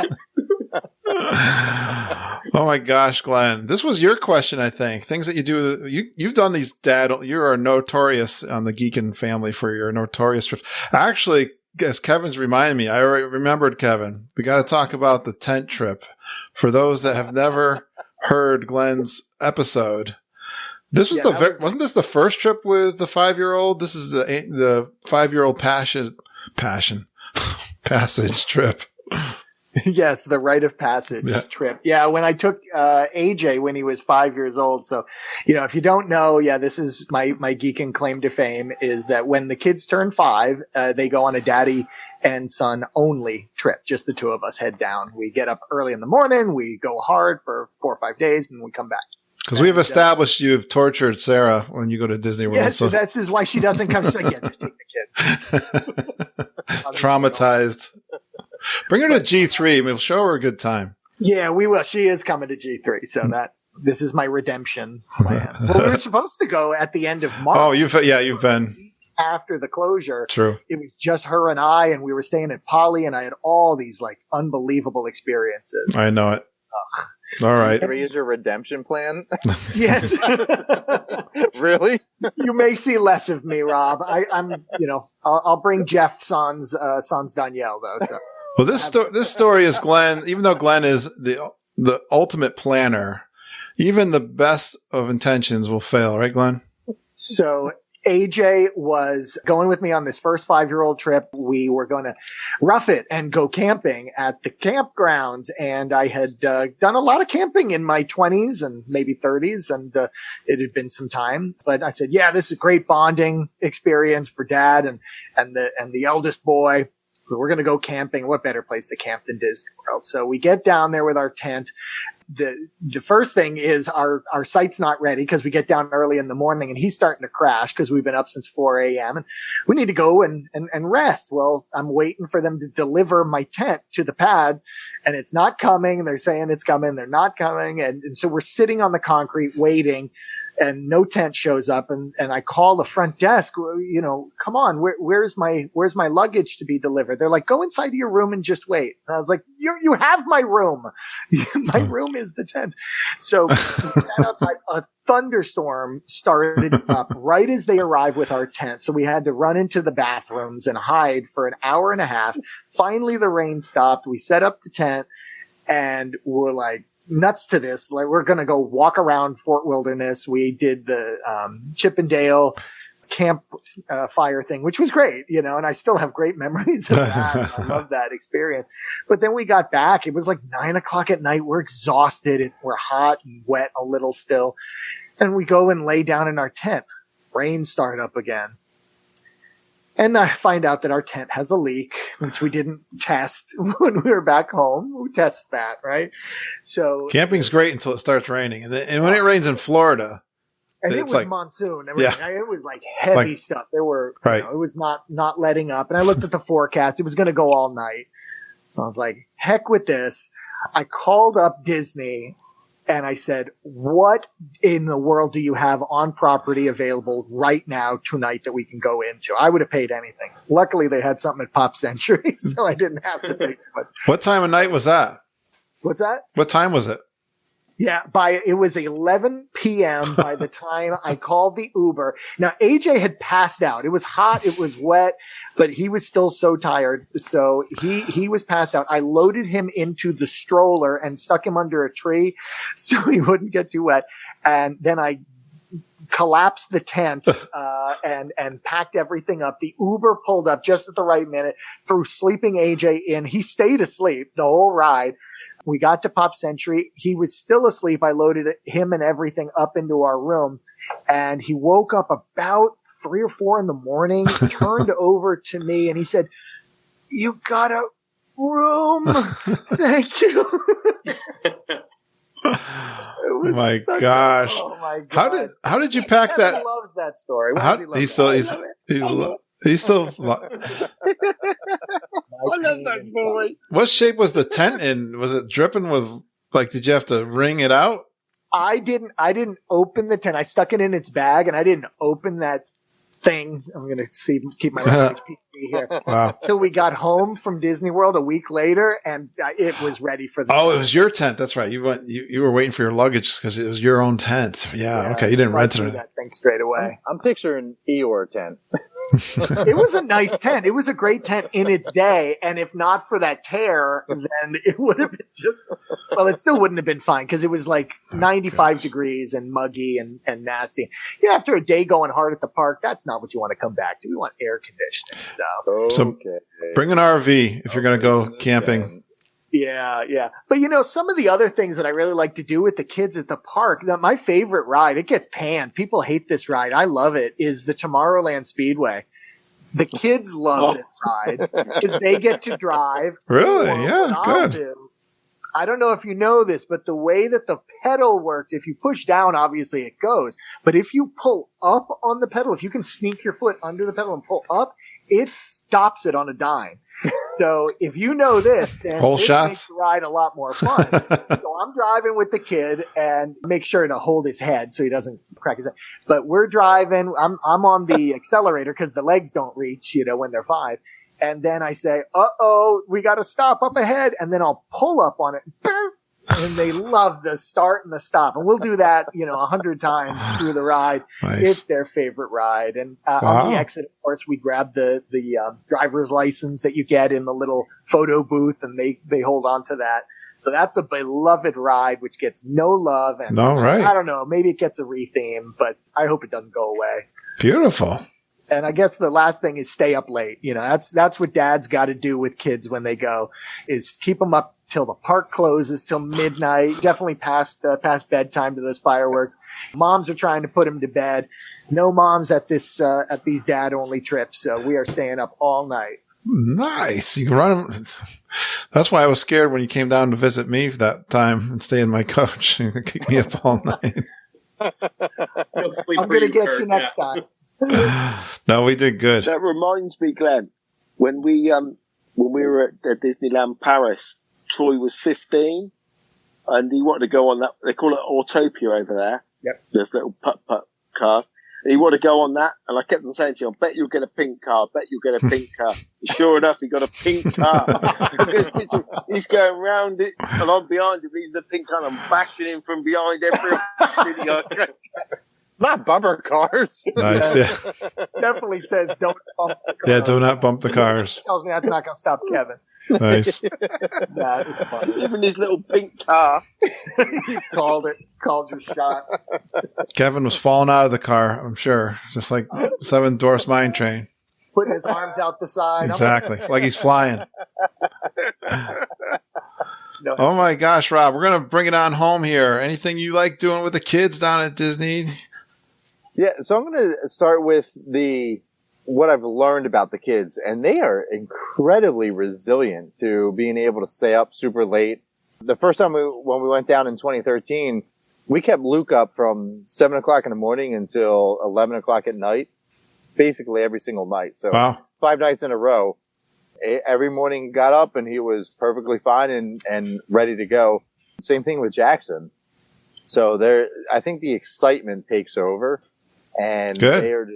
Oh my gosh, Glenn. This was your question, I think. Things that you do. You've done these, Dad. You are notorious on the Geekin family for your notorious trips. Actually, as Kevin's reminded me, I already remembered, Kevin. We got to talk about the tent trip. For those that have never heard Glenn's episode, this was wasn't this the first trip with the 5-year-old? This is the 5-year-old passage trip. Yes, the rite of passage trip. Yeah, when I took AJ when he was 5 years old. So, if you don't know, this is my Geekin claim to fame is that when the kids turn 5, they go on a daddy and son only trip. Just the two of us head down. We get up early in the morning. We go hard for 4 or 5 days, and we come back. Because we've established you've tortured Sarah when you go to Disney World. Yes, so that's why she doesn't come. She's like, just take the kids. Traumatized. Bring her to G3 and we'll show her a good time. Yeah, we will. She is coming to G3. So this is my redemption plan. Well, we were supposed to go at the end of March. Oh, you've been. After the closure. True. It was just her and I, and we were staying at Poly, and I had all these unbelievable experiences. I know it. All right. G3 is your redemption plan? Yes. Really? You may see less of me, Rob. I'll bring Jeff sans Danielle though. So. Well, this story is Glenn. Even though Glenn is the ultimate planner, even the best of intentions will fail, right, Glenn? So AJ was going with me on this first 5-year-old trip. We were going to rough it and go camping at the campgrounds. And I had done a lot of camping in my 20s and maybe 30s, and it had been some time. But I said, this is a great bonding experience for Dad and the eldest boy. We're going to go camping. What better place to camp than Disney World? So we get down there with our tent. The first thing is our site's not ready because we get down early in the morning and he's starting to crash because we've been up since 4 a.m. and we need to go and rest. Well, I'm waiting for them to deliver my tent to the pad and it's not coming. They're saying it's coming. They're not coming. And so we're sitting on the concrete waiting. And no tent shows up, and I call the front desk. Come on, where's my luggage to be delivered? They're like, go inside of your room and just wait. And I was like, you have my room. My room is the tent. So outside, a thunderstorm started up right as they arrived with our tent. So we had to run into the bathrooms and hide for an hour and a half. Finally, the rain stopped. We set up the tent, and we're like, nuts to this. Like, we're going to go walk around Fort Wilderness. We did the Chippendale camp fire thing, which was great, and I still have great memories of that. I love that experience. But then we got back. It was like 9:00 at night. We're exhausted. We're hot and wet a little still. And we go and lay down in our tent. Rain started up again. And I find out that our tent has a leak, which we didn't test when we were back home. Who tests that, right? So camping's great until it starts raining, and when it rains in Florida, and it was like monsoon. It was like heavy stuff. There were, it was not letting up. And I looked at the forecast; it was going to go all night. So I was like, "Heck with this!" I called up Disney. And I said, what in the world do you have on property available right now tonight that we can go into? I would have paid anything. Luckily, they had something at Pop Century, so I didn't have to pay too much. What time of night was that? What's that? What time was it? Yeah, it was 11 p.m. by the time I called the Uber. Now, AJ had passed out. It was hot. It was wet, but he was still so tired. So he was passed out. I loaded him into the stroller and stuck him under a tree so he wouldn't get too wet. And then I collapsed the tent, and packed everything up. The Uber pulled up just at the right minute, threw sleeping AJ in. He stayed asleep the whole ride. We got to Pop Century. He was still asleep. I loaded him and everything up into our room, and he woke up about 3 or 4 in the morning, turned over to me, and he said, "You got a room? Thank you." Oh my gosh! Oh my god! How did you pack that? He loves that story. He's still. I love that story. What shape was the tent in? Was it dripping with, did you have to wring it out? I didn't open the tent. I stuck it in its bag and I didn't open that thing. I'm going to keep my language be here. Wow. Till we got home from Disney World a week later, and it was ready for the Oh, time. it was your tent. That's right. You were waiting for your luggage because it was your own tent. Yeah. Okay. You didn't so rent I it. threw that thing straight away. I'm picturing Eeyore tent. It was a nice tent. It was a great tent in its day. And if not for that tear, then it would have been well, it still wouldn't have been fine because it was like 95 degrees and muggy and nasty. After a day going hard at the park, that's not what you want to come back to. We want air conditioning. So bring an RV if you're going to go camping. Yeah. But some of the other things that I really like to do with the kids at the park, my favorite ride, it gets panned. People hate this ride. I love it, is the Tomorrowland Speedway. The kids love this ride because they get to drive. Really? Yeah, good. I don't know if you know this, but the way that the pedal works, if you push down, obviously it goes. But if you pull up on the pedal, if you can sneak your foot under the pedal and pull up, it stops it on a dime. So if you know this, then whole this shots makes the ride a lot more fun. So I'm driving with the kid and make sure to hold his head so he doesn't crack his head. But we're driving. I'm on the accelerator because the legs don't reach, when they're 5. And then I say, we got to stop up ahead. And then I'll pull up on it. And they love the start and the stop. And we'll do that, 100 times through the ride. Nice. It's their favorite ride. And on the exit, of course, we grab the driver's license that you get in the little photo booth, and they hold on to that. So that's a beloved ride, which gets no love. And I don't know, maybe it gets a retheme, but I hope it doesn't go away. Beautiful. And I guess the last thing is stay up late. That's what dads got to do with kids when they go, is keep them up till the park closes, till midnight, definitely past bedtime to those fireworks. Moms are trying to put them to bed. No moms at these dad only trips. So we are staying up all night. Nice. You can run them. That's why I was scared when you came down to visit me that time and stay in my coach and keep me up all night. I'm going to get you next time. No, we did good. That reminds me, Glenn, when we were at Disneyland Paris, Troy was 15, and he wanted to go on that. They call it Autopia over there. Yep. There's little putt cars. And he wanted to go on that, and I kept on saying to him, "I bet you'll get a pink car. I bet you'll get a pink car." And sure enough, he got a pink car. He's going round it, and I'm behind him. He's the pink car. And I'm bashing him from behind every opportunity. Not bumper cars. Nice, yeah. Definitely says don't bump the cars. Yeah, do not bump the cars. Tells me that's not going to stop Kevin. Nice. That is funny. Even his little pink car. You called your shot. Kevin was falling out of the car, I'm sure. Just like 7 Dwarfs Mine Train. Putting his arms out the side. Exactly. Like he's flying. No. Oh my gosh, Rob, we're going to bring it on home here. Anything you like doing with the kids down at Disney? Yeah, so I'm going to start with what I've learned about the kids, and they are incredibly resilient to being able to stay up super late. The first time when we went down in 2013, we kept Luke up from 7 o'clock in the morning until 11 o'clock at night, basically every single night. So Wow. 5 nights in a row. Every morning he got up and he was perfectly fine and ready to go. Same thing with Jackson. So I think the excitement takes over, and Good. They are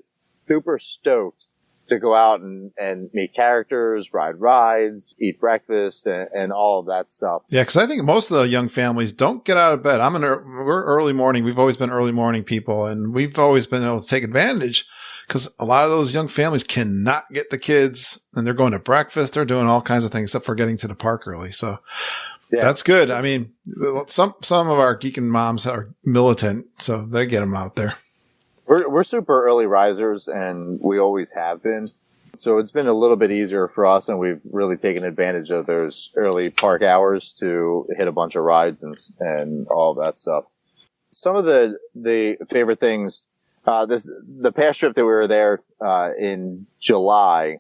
super stoked to go out and meet characters, ride rides, eat breakfast, and all of that stuff. Yeah, because I think most of the young families don't get out of bed. We're early morning. We've always been early morning people, and we've always been able to take advantage because a lot of those young families cannot get the kids, and they're going to breakfast. They're doing all kinds of things except for getting to the park early. So yeah. That's good. I mean, some of our Geekin moms are militant, so they get them out there. We're super early risers, and we always have been. So it's been a little bit easier for us, and we've really taken advantage of those early park hours to hit a bunch of rides and all of that stuff. Some of the favorite things, the past trip that we were there in July,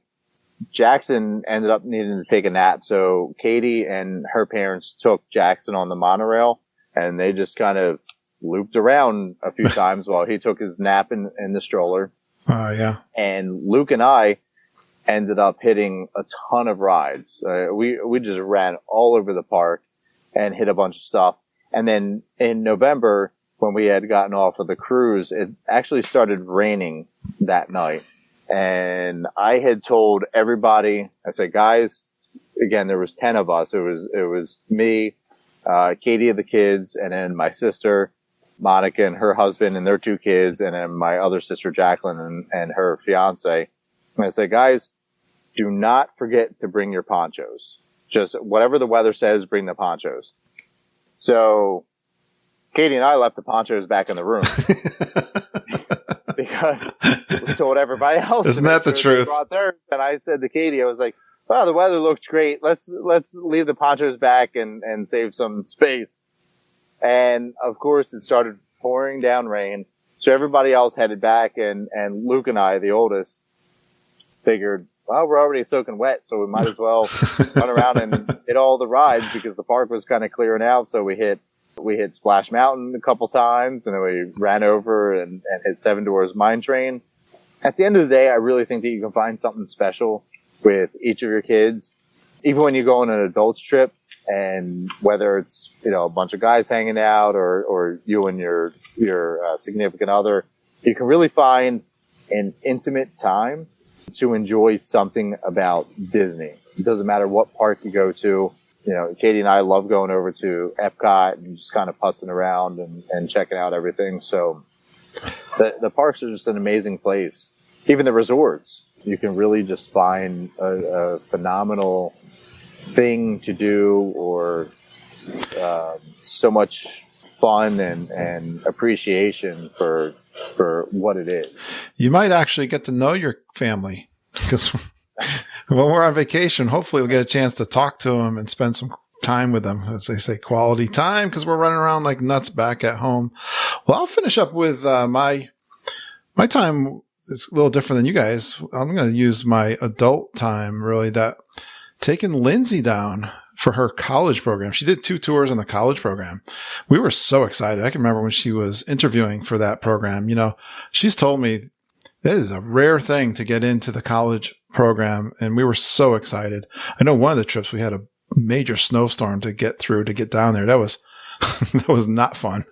Jackson ended up needing to take a nap. So Katie and her parents took Jackson on the monorail, and they just kind of looped around a few times while he took his nap in the stroller. Yeah. And Luke and I ended up hitting a ton of rides. We just ran all over the park and hit a bunch of stuff. And then in November, when we had gotten off of the cruise, it actually started raining that night. And I had told everybody, I said, guys, again, there was 10 of us. It was me, Katie and the kids, and then my sister, Monica, and her husband and their 2 kids, and then my other sister, Jacqueline, and her fiance. And I said, guys, do not forget to bring your ponchos. Just whatever the weather says, bring the ponchos. So Katie and I left the ponchos back in the room because we told everybody else. Isn't that the truth? And I said to Katie, I was like, wow, the weather looks great. Let's leave the ponchos back and save some space. And of course it started pouring down rain. So everybody else headed back, and Luke and I, the oldest, figured, well, we're already soaking wet, so we might as well run around and hit all the rides because the park was kind of clearing out. So we hit Splash Mountain a couple times, and then we ran over and hit Seven Dwarfs Mine Train. At the end of the day, I really think that you can find something special with each of your kids, even when you go on an adults trip, and whether it's, a bunch of guys hanging out or you and your significant other, you can really find an intimate time to enjoy something about Disney. It doesn't matter what park you go to. Katie and I love going over to Epcot and just kind of putzing around and checking out everything. So the parks are just an amazing place. Even the resorts, you can really just find a phenomenal thing to do, or so much fun and appreciation for what it is. You might actually get to know your family, because when we're on vacation, hopefully we'll get a chance to talk to them and spend some time with them. As they say, quality time, because we're running around like nuts back at home. Well, I'll finish up with my time is a little different than you guys. I'm going to use my adult time, really, that taking Lindsay down for her college program. She did 2 tours on the college program. We were so excited. I can remember when she was interviewing for that program. She's told me it is a rare thing to get into the college program, and we were so excited. I know one of the trips we had a major snowstorm to get down there. That was that was not fun,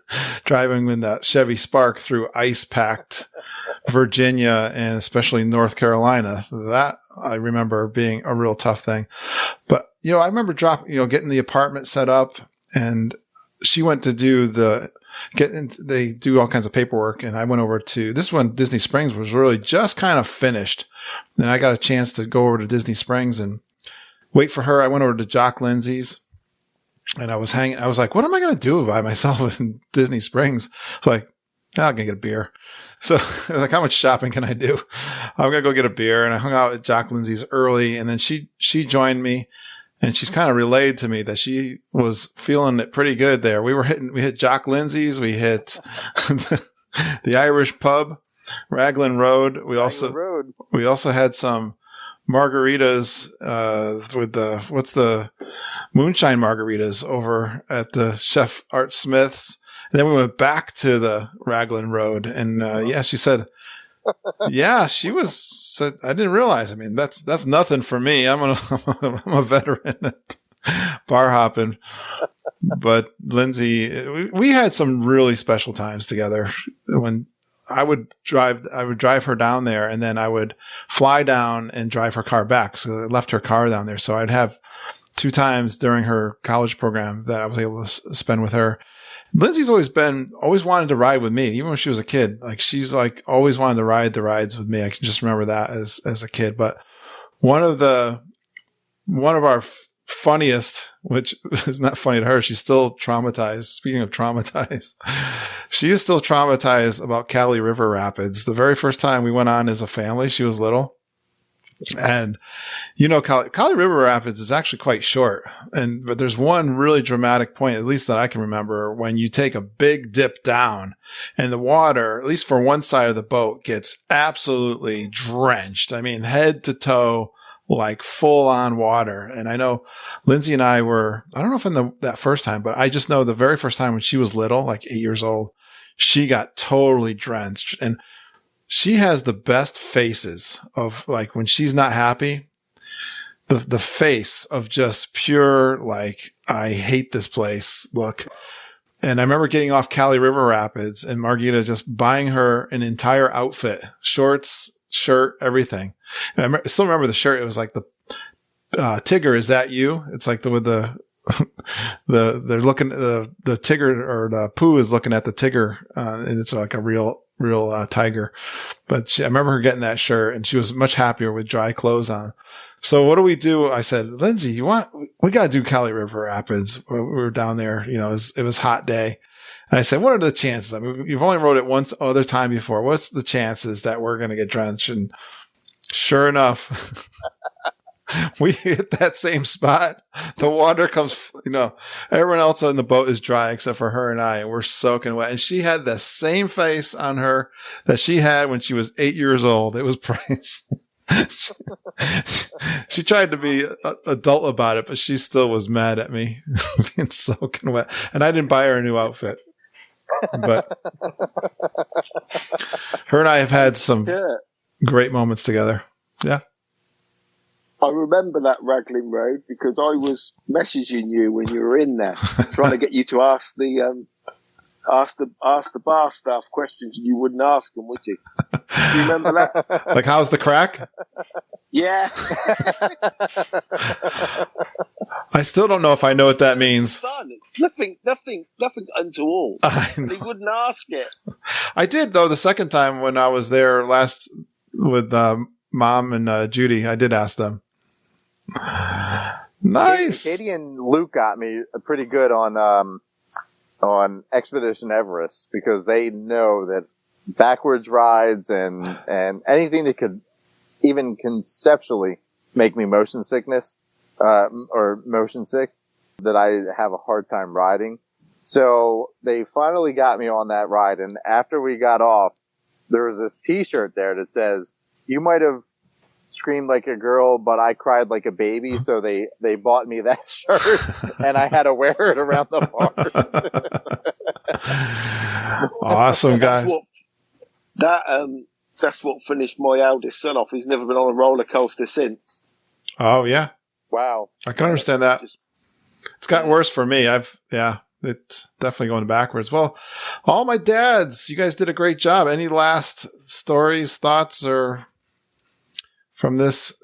driving in that Chevy Spark through ice-packed Virginia and especially North Carolina. That I remember being a real tough thing. But, I remember getting the apartment set up, and she went to do they do all kinds of paperwork, and I went over to this one. Disney Springs was really just kind of finished. And I got a chance to go over to Disney Springs and wait for her. I went over to Jock Lindsay's, and I was like, what am I going to do by myself in Disney Springs? It's like, I'm going to get a beer. So like, how much shopping can I do? I'm going to go get a beer. And I hung out at Jock Lindsay's early, and then she joined me, and she's kind of relayed to me that she was feeling it pretty good there. We hit Jock Lindsay's. We hit the Irish pub, Raglan Road. We also had some margaritas, with the moonshine margaritas over at the Chef Art Smith's. And then we went back to the Raglan Road, and she said, said, I didn't realize. I mean, that's nothing for me. I'm a veteran at bar hopping. But Lindsay, we had some really special times together. When I would drive her down there, and then I would fly down and drive her car back. So I left her car down there. So I'd have 2 times during her college program that I was able to spend with her. Lindsay's always wanted to ride with me, even when she was a kid. Like, she's like always wanted to ride the rides with me. I can just remember that as a kid. But one of our funniest, which is not funny to her, she's still traumatized. Speaking of traumatized, she is still traumatized about Cali River Rapids. The very first time we went on as a family, she was little. And, Cali River Rapids is actually quite short. But there's one really dramatic point, at least that I can remember, when you take a big dip down and the water, at least for one side of the boat, gets absolutely drenched. I mean, head to toe, like full on water. And I know Lindsay and I were, I don't know if that first time, but I just know the very first time when she was little, like 8 years old, she got totally drenched. And she has the best faces of, like, when she's not happy, the face of just pure, like, I hate this place look. And I remember getting off Cali River Rapids and Margita just buying her an entire outfit, shorts shirt, everything. And I still remember the shirt. It was like the Tigger, is that you? It's like with the they're looking the Tigger, or the Pooh is looking at the Tigger, and it's like a real tiger. But I remember her getting that shirt, and she was much happier with dry clothes on. So what do we do? I said, Lindsay, we got to do Cali River Rapids. We were down there, it was a hot day. And I said, what are the chances? I mean, you've only rode it once other time before. What's the chances that we're going to get drenched? And sure enough, we hit that same spot. The water comes, everyone else on the boat is dry except for her and I, and we're soaking wet. And she had the same face on her that she had when she was 8 years old. It was Bryce. She tried to be adult about it, but she still was mad at me being soaking wet. And I didn't buy her a new outfit. But her and I have had some great moments together. Yeah. I remember that Raglan Road because I was messaging you when you were in there, trying to get you to ask the bar staff questions, and you wouldn't ask them, would you? Do you remember that? Like, how's the crack? Yeah. I still don't know if I know what that means. Fun. It's nothing untoward. And he wouldn't ask it. I did, though, the second time when I was there last with Mom and Judy. I did ask them. Nice. Katie and Luke got me pretty good on Expedition Everest, because they know that backwards rides and anything that could even conceptually make me motion sick, that I have a hard time riding. So they finally got me on that ride. And after we got off, there was this t-shirt there that says, "You might have screamed like a girl, but I cried like a baby." So they bought me that shirt, and I had to wear it around the park. Awesome, guys. That's what finished my eldest son off. He's never been on a roller coaster since. Oh yeah. Wow. I can understand that. It's gotten worse for me. It's definitely going backwards. Well, all my dads, you guys did a great job. Any last stories, thoughts, or from this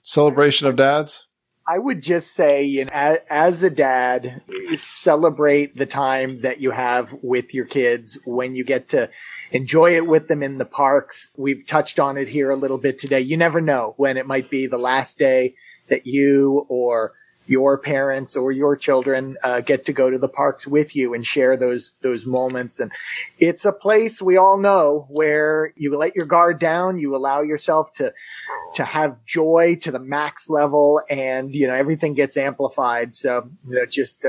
celebration of dads? I would just say, as a dad, celebrate the time that you have with your kids when you get to enjoy it with them in the parks. We've touched on it here a little bit today. You never know when it might be the last day that you or your parents or your children get to go to the parks with you and share those moments. And it's a place we all know where you let your guard down, you allow yourself to have joy to the max level, and everything gets amplified. So just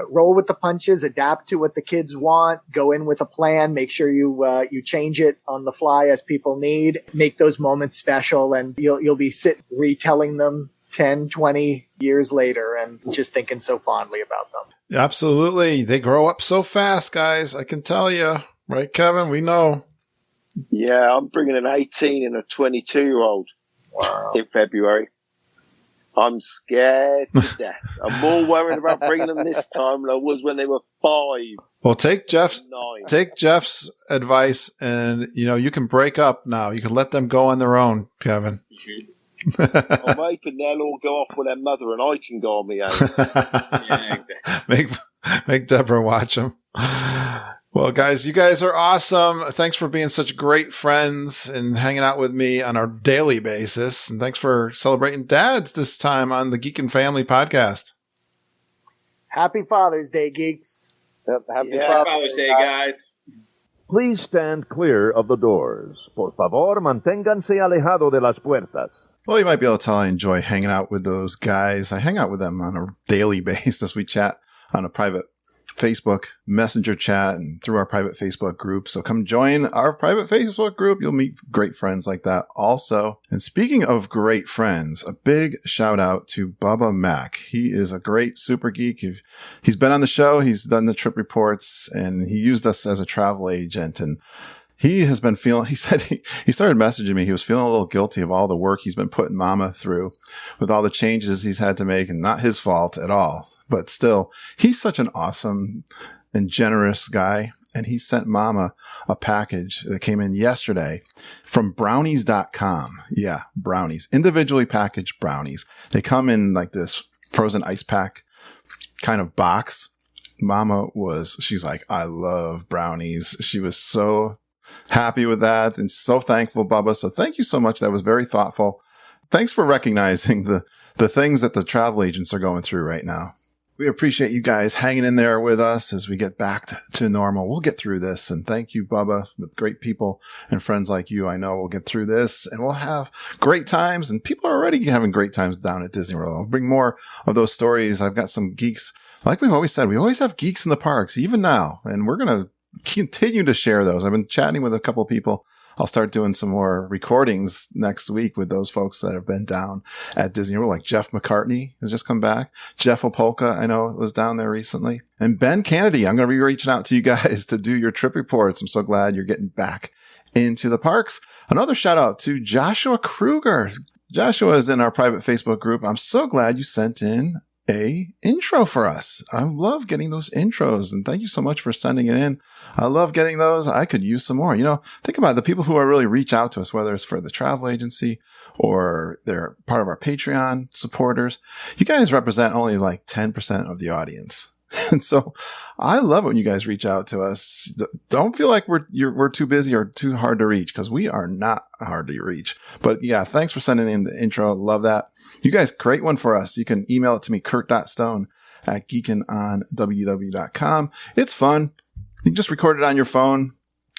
roll with the punches, adapt to what the kids want, go in with a plan, make sure you change it on the fly as people need, make those moments special, and you'll be retelling them 10, 20 years later and just thinking so fondly about them. Absolutely. They grow up so fast, guys. I can tell you. Right, Kevin? We know. Yeah, I'm bringing an 18 and a 22-year-old in February. I'm scared to death. I'm more worried about bringing them this time than I was when they were 5. Well, take Jeff's advice, and you can break up now. You can let them go on their own, Kevin. Mm-hmm. I'm hoping they'll all go off with their mother and I can go on my own. Yeah, exactly. Make Deborah watch them. Well, guys, you guys are awesome. Thanks for being such great friends and hanging out with me on a daily basis. And thanks for celebrating dads this time on the Geekin Family podcast. Happy Father's Day, geeks. Yep, happy Father's Day, guys. Please stand clear of the doors. Por favor, manténganse alejado de las puertas. Well, you might be able to tell I enjoy hanging out with those guys. I hang out with them on a daily basis. We chat on a private Facebook Messenger chat and through our private Facebook group. So come join our private Facebook group. You'll meet great friends like that also. And speaking of great friends, a big shout out to Bubba Mack. He is a great super geek. He's been on the show. He's done the trip reports, and he used us as a travel agent. And he has been he said he started messaging me. He was feeling a little guilty of all the work he's been putting Mama through with all the changes he's had to make, and not his fault at all. But still, he's such an awesome and generous guy. and he sent Mama a package that came in yesterday from brownies.com. Yeah, brownies. Individually packaged brownies. They come in like this frozen ice pack kind of box. Mama she's like, I love brownies. She was so happy with that and so thankful, Bubba. So thank you so much. That was very thoughtful. Thanks for recognizing the things that the travel agents are going through right now. We appreciate you guys hanging in there with us as we get back to normal. We'll get through this. And thank you, Bubba. With great people and friends like you, I know we'll get through this and we'll have great times. And people are already having great times down at Disney World. I'll bring more of those stories. I've got some geeks. Like we've always said, we always have geeks in the parks, even now. And we're going to continue to share those. I've been chatting with a couple of people. I'll start doing some more recordings next week with those folks that have been down at Disney World, like Jeff McCartney has just come back. Jeff Opolka, I know, was down there recently. And Ben Kennedy, I'm going to be reaching out to you guys to do your trip reports. I'm so glad you're getting back into the parks. Another shout out to Joshua Kruger. Joshua is in our private Facebook group. I'm so glad you sent in a intro for us. I love getting those intros, and thank you so much for sending it in. I love getting those. I could use some more. Think about it, the people who are really reach out to us, whether it's for the travel agency or they're part of our Patreon supporters. You guys represent only like 10% of the audience. And so I love it when you guys reach out to us. Don't feel like we're too busy or too hard to reach, because we are not hard to reach. But yeah, thanks for sending in the intro. Love that. You guys create one for us. You can email it to me, kurt.stone@geekinonww.com. It's fun. You can just record it on your phone.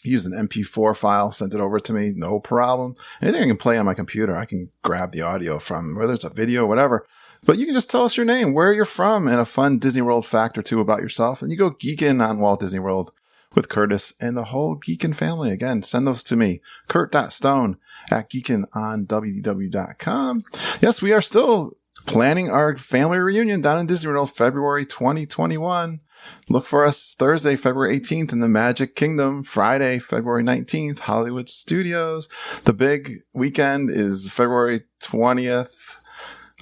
Use an MP4 file, send it over to me. No problem. Anything I can play on my computer, I can grab the audio from, whether it's a video, whatever. But you can just tell us your name, where you're from, and a fun Disney World fact or two about yourself. And you go geekin on Walt Disney World with Curtis and the whole Geekin family. Again, send those to me, kurt.stone@geekinonww.com. Yes, we are still planning our family reunion down in Disney World, February 2021. Look for us Thursday, February 18th in the Magic Kingdom. Friday, February 19th, Hollywood Studios. The big weekend is February 20th.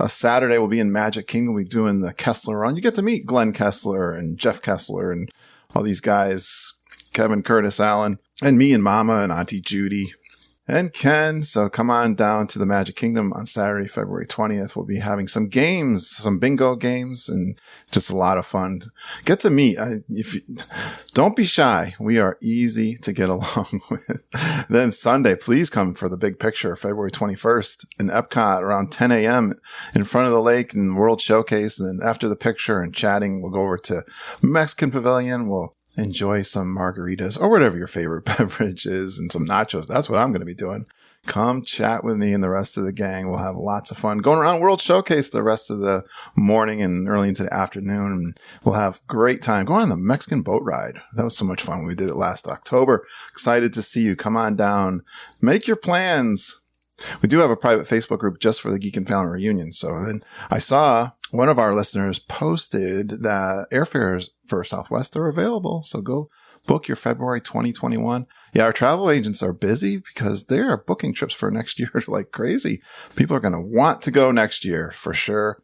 Saturday we'll be in Magic Kingdom. We'll be doing the Kessler run. You get to meet Glen Kessler and Jeff Kessler and all these guys, Kevin, Curtis, Allen, and me and Mama and Auntie Judy and Ken. So come on down to the Magic Kingdom on Saturday, February 20th. We'll be having some games, some bingo games, and just a lot of fun. Get to meet. Don't be shy. We are easy to get along with. Then Sunday, please come for the big picture, February 21st in Epcot around 10 a.m. in front of the lake and World Showcase. And then after the picture and chatting, we'll go over to Mexican Pavilion. We'll enjoy some margaritas or whatever your favorite beverage is and some nachos. That's what I'm going to be doing. Come chat with me and the rest of the gang. We'll have lots of fun going around World Showcase the rest of the morning and early into the afternoon. And we'll have great time going on the Mexican boat ride. That was so much fun when we did it last October. Excited to see you. Come on down. Make your plans. We do have a private Facebook group just for the Geekin Family Reunion. So then I saw one of our listeners posted that airfares for Southwest are available. So go book your February 2021. Yeah, our travel agents are busy because they are booking trips for next year like crazy. People are going to want to go next year for sure.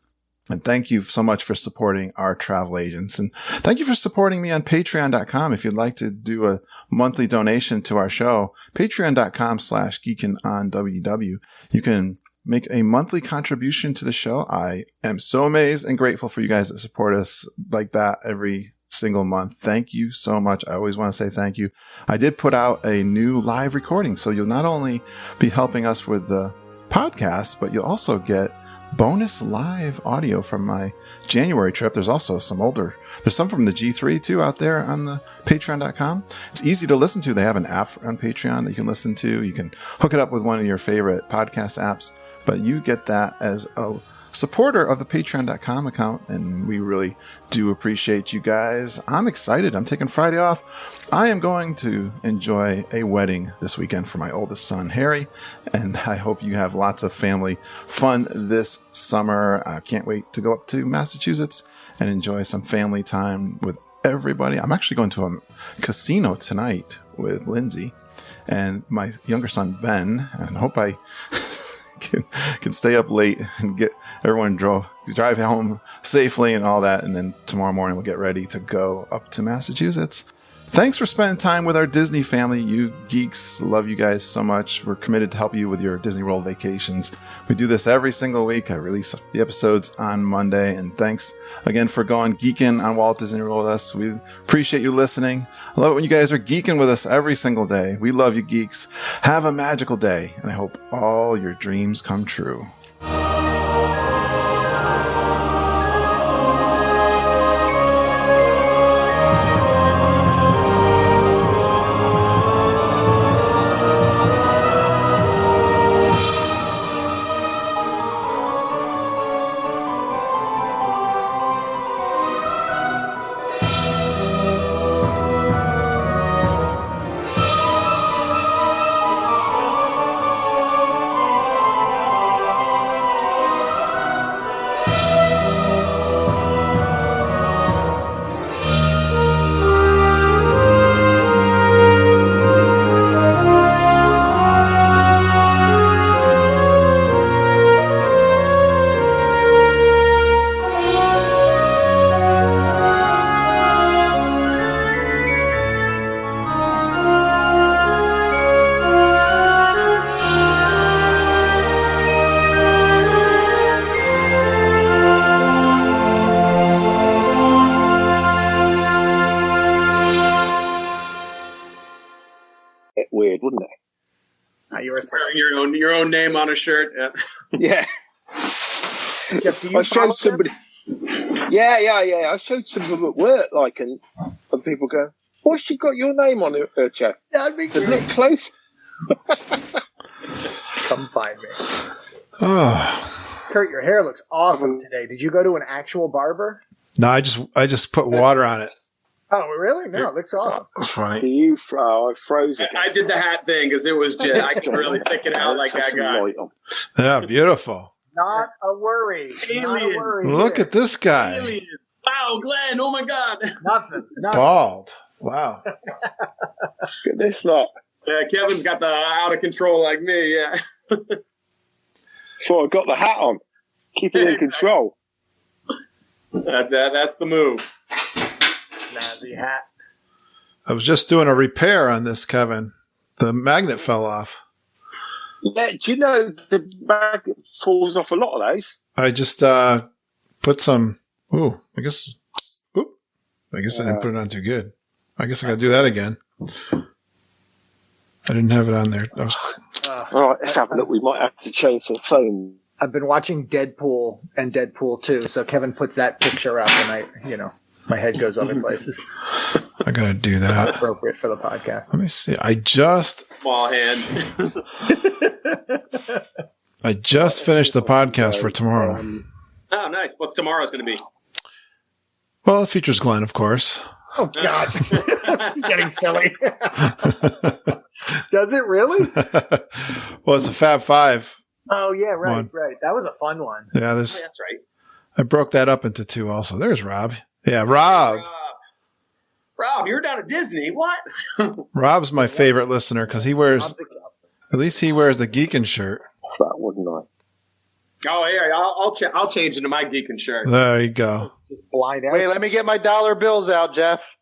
And thank you so much for supporting our travel agents. And thank you for supporting me on patreon.com. If you'd like to do a monthly donation to our show, patreon.com/geekinonww. You can make a monthly contribution to the show. I am so amazed and grateful for you guys that support us like that every single month. Thank you so much. I always want to say thank you. I did put out a new live recording, so you'll not only be helping us with the podcast, but you'll also get bonus live audio from my January trip. There's also some from the G3 too out there on the patreon.com. It's easy to listen to. They have an app on Patreon that you can listen to. You can hook it up with one of your favorite podcast apps, but you get that as a supporter of the patreon.com account, and we really do appreciate you guys. I'm excited. I'm taking Friday off. I am going to enjoy a wedding this weekend for my oldest son, Harry, and I hope you have lots of family fun this summer. I can't wait to go up to Massachusetts and enjoy some family time with everybody. I'm actually going to a casino tonight with Lindsay and my younger son, Ben, and hope I can stay up late and get everyone drive home safely and all that. And then tomorrow morning we'll get ready to go up to Massachusetts. Thanks for spending time with our Disney family. You geeks, love you guys so much. We're committed to help you with your Disney World vacations. We do this every single week. I release the episodes on Monday. And thanks again for going geeking on Walt Disney World with us. We appreciate you listening. I love it when you guys are geeking with us every single day. We love you, geeks. Have a magical day, and I hope all your dreams come true. Weird, wouldn't it? You were Wearing your own name on a shirt. Yeah. Jeff, do you I showed somebody. Yeah. I showed somebody at work, and people go, "What's she got your name on her chest?" That'd be Look close. Come find me. Oh. Kurt, your hair looks awesome today. Did you go to an actual barber? No, I just put water on it. Oh, really? No, it looks awesome. That's funny. I froze it. I did the hat thing because it was just, I can really pick it out like that guy. Yeah, beautiful. Not a worry. Not a worry Look here. at this guy. Alien. Wow, Glenn, oh my God. Nothing. Bald. Wow. Look at this lot. Yeah, Kevin's got the out of control like me, yeah. That's why I got the hat on. Keep it in control. That's the move. Snazzy hat. I was just doing a repair on this, Kevin. The magnet fell off. Yeah, do you know the magnet falls off a lot of those? I just put some. Ooh, I guess I didn't put it on too good. I guess I got to do that again. I didn't have it on there. All right, let's have a look. We might have to change some foam. I've been watching Deadpool and Deadpool 2, so Kevin puts that picture up, and my head goes other places. I got to do that. Not appropriate for the podcast. Let me see. I just Small hand. finished the podcast for tomorrow. Oh, nice. What's tomorrow's going to be? Well, it features Glenn, of course. Oh, God. This is getting silly. Does it really? Well, it's a Fab Five. Oh, yeah, right, One. right. That was a fun one. Yeah, Oh, that's right. I broke that up into two also. There's Rob. Yeah, Rob. Rob, you're down at Disney. What? Rob's my favorite listener because he wears, at least he wears the Geekin shirt. That wouldn't I? Oh, yeah. I'll change into my Geekin shirt. There you go. Just blind out. Wait, let me get my dollar bills out, Jeff.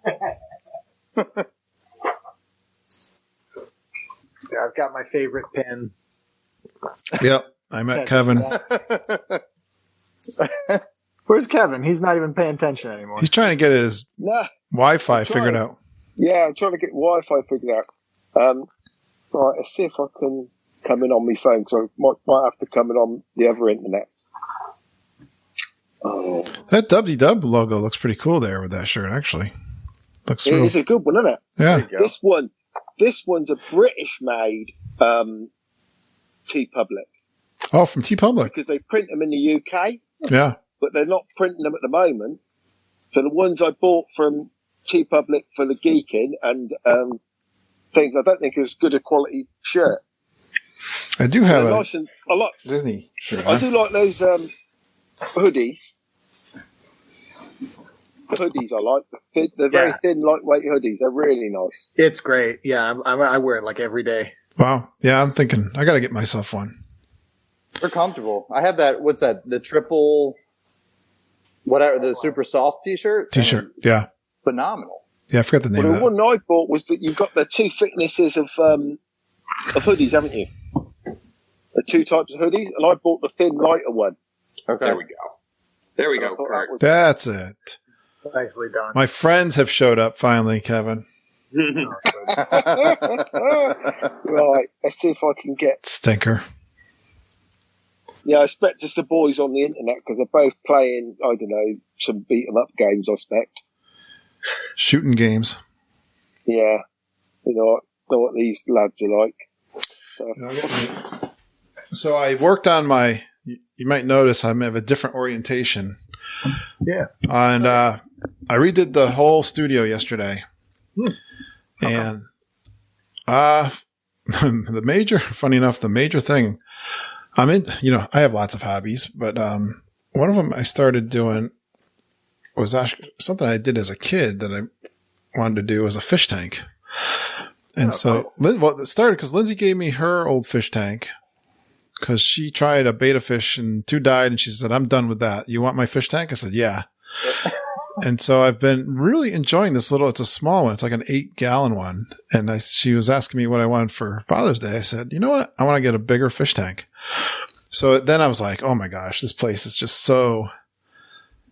Yeah, I've got my favorite pin. Yep, I met Kevin. Where's Kevin? He's not even paying attention anymore. He's trying to get his Wi-Fi figured out. Yeah, I'm trying to get Wi-Fi figured out. Right, let's see if I can come in on my phone, because I might have to come in on the other internet. Oh. That WDW logo looks pretty cool there with that shirt, actually. Looks It is a good one, isn't it? Yeah. This one's a British-made T-Public. Oh, from T-Public. Because they print them in the UK. Yeah. But they're not printing them at the moment. So the ones I bought from T-Public for the Geekin and things, I don't think is good a quality shirt. I do have they're a nice and, I like Disney shirt. I do like those hoodies. The hoodies I like. They're very thin, lightweight hoodies. They're really nice. It's great. Yeah, I wear it like every day. Wow. Yeah, I'm thinking I got to get myself one. They're comfortable. I have that. What's that? The triple, whatever, the super soft T-shirt. T-shirt. Yeah. Phenomenal. Yeah, I forgot the name Well, of the that. one I bought was that you've got the two thicknesses of hoodies, haven't you? The two types of hoodies, and I bought the thin, lighter one. Okay. There we go. There we go, Kurt. That's it. Nicely done. My friends have showed up finally, Kevin. Right, let's see if I can get... Stinker. Yeah, I expect it's the boys on the internet because they're both playing, I don't know, some beat-em-up games, I expect. Shooting games. Yeah. You know what these lads are like. So I worked on my... You might notice I have a different orientation. Yeah. And I redid the whole studio yesterday. And the major thing, I have lots of hobbies, but one of them I started doing was actually something I did as a kid that I wanted to do was a fish tank. And it started because Lindsay gave me her old fish tank because she tried a betta fish and 2 died, and she said, "I'm done with that. You want my fish tank?" I said, "Yeah." And so I've been really enjoying this it's a small one. It's like an 8-gallon one. And she was asking me what I wanted for Father's Day. I said, you know what? I want to get a bigger fish tank. So then I was like, oh my gosh, this place is just so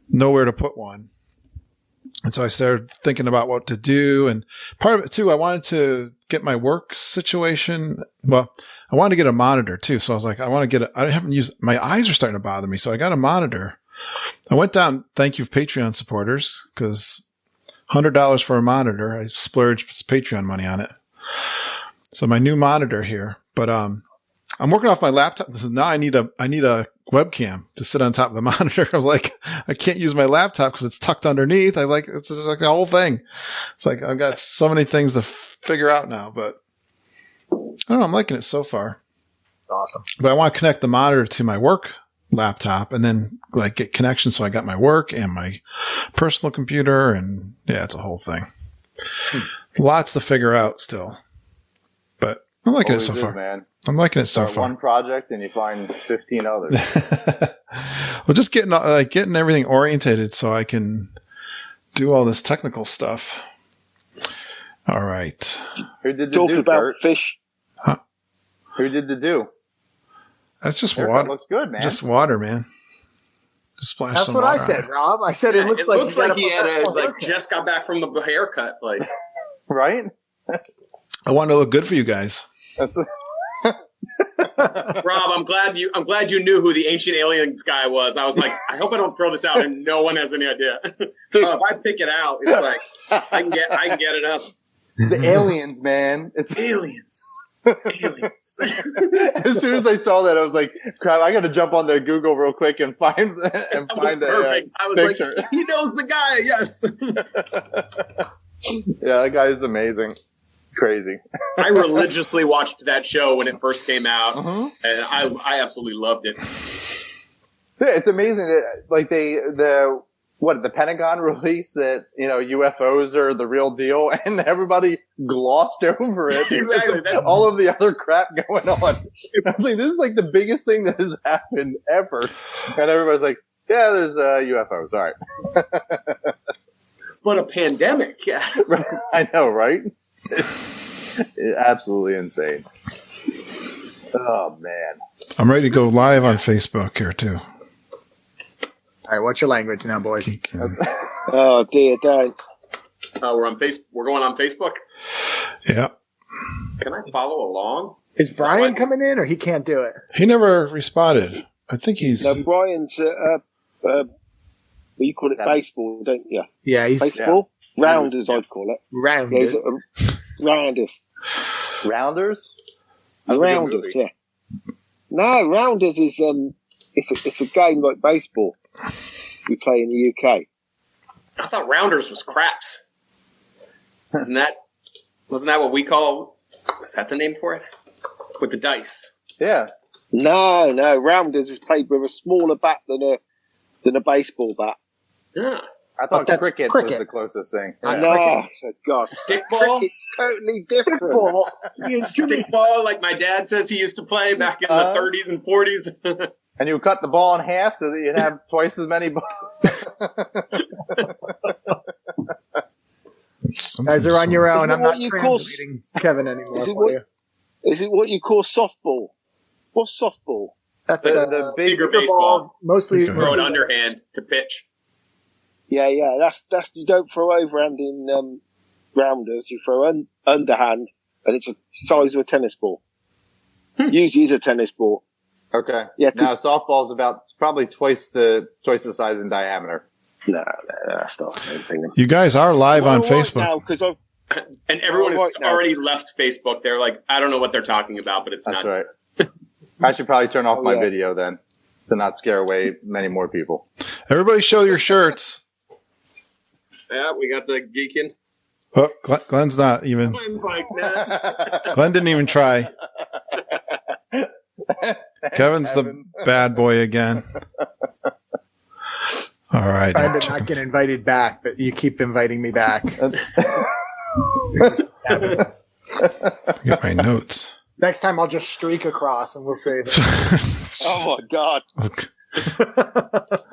nowhere to put one. And so I started thinking about what to do. And part of it too, I wanted to get my work situation. Well, I wanted to get a monitor too. So I was like, I haven't used, my eyes are starting to bother me. So I got a monitor. I went down, thank you Patreon supporters, because $100 for a monitor. I splurged Patreon money on it. So my new monitor here, but I'm working off my laptop. Now I need a webcam to sit on top of the monitor. I was like, I can't use my laptop because it's tucked underneath. It's just like the whole thing. It's like I've got so many things to figure out now, but I don't know. I'm liking it so far. Awesome. But I want to connect the monitor to my work laptop and then get connection. So I got my work and my personal computer, and yeah, it's a whole thing. Lots to figure out still, but I'm liking it so far. Man. I'm liking it so far. One project and you find 15 others. Well, just getting everything orientated so I can do all this technical stuff. All right. Who did the Talking do, about Kurt? fish. Huh? Who did the do? That's just Haircut water. Looks good, man. Just water, man. Just splash That's some what water I said, Rob. I said it looks like he had just got back from the haircut place. Right? I want to look good for you guys. Rob, I'm glad you knew who the ancient aliens guy was. I was like, I hope I don't throw this out and no one has any idea. If I pick it out, it's like I can get it up. The aliens, man. It's aliens. Aliens. As soon as I saw that, I was like, crap, I got to jump on the Google real quick and find a I was picture. like, he knows the guy, yes. Yeah, that guy is amazing. Crazy. I religiously watched that show when it first came out, and I absolutely loved it. Yeah, it's amazing that the Pentagon released that UFOs are the real deal, and everybody glossed over it. Exactly. All of the other crap going on. I was like, this is like the biggest thing that has happened ever, and everybody's like, yeah, there's UFOs. All right. But a pandemic, yeah. I know, right? Absolutely insane. Oh man, I'm ready to go live on Facebook here too. All right, what's your language now, boys? Oh dear, don't. We're on We're going on Facebook. Yeah. Can I follow along? Is Brian coming in, or he can't do it? He never responded. I think he's. No, Brian's. You call it baseball, don't you? Yeah, he's baseball. Yeah. Rounders, I'd call it. Rounders. Rounders. Rounders? Rounders, yeah. No, Rounders is it's a game like baseball we play in the UK. I thought Rounders was craps. Wasn't that what we call? Is that the name for it? With the dice. Yeah. No. Rounders is played with a smaller bat than a baseball bat. Yeah. I thought cricket was the closest thing. Yeah. No, God. Stickball? Cricket's totally different. Stickball, like my dad says he used to play back in the 30s and 40s. And you cut the ball in half so that you'd have twice as many balls. Guys are on your own. Isn't it I'm not what you call translating Kevin anymore Is it for what- you. Is it what you call softball? What's softball? That's The bigger ball, baseball. mostly Okay. Throw it underhand to pitch. Yeah. That's you don't throw overhand in rounders. You throw underhand, and it's the size of a tennis ball. Usually, it's a tennis ball. Okay. Yeah, Now 'cause- softball's about probably twice the size in diameter. No, that's not the same thing. You guys are live on Well, right Facebook. now, because I've And everyone Oh, has right now. already left Facebook. They're like, I don't know what they're talking about, but it's That's not. right. I should probably turn off Oh, my yeah. video then to not scare away many more people. Everybody show your shirts. Yeah, we got the Geekin. Oh, Glenn's not even. Glenn's like, nah. Glenn didn't even try. Kevin's the bad boy again. All right. trying to not get invited back, but you keep inviting me back. Get my notes. Next time I'll just streak across and we'll say that. oh my god, Okay.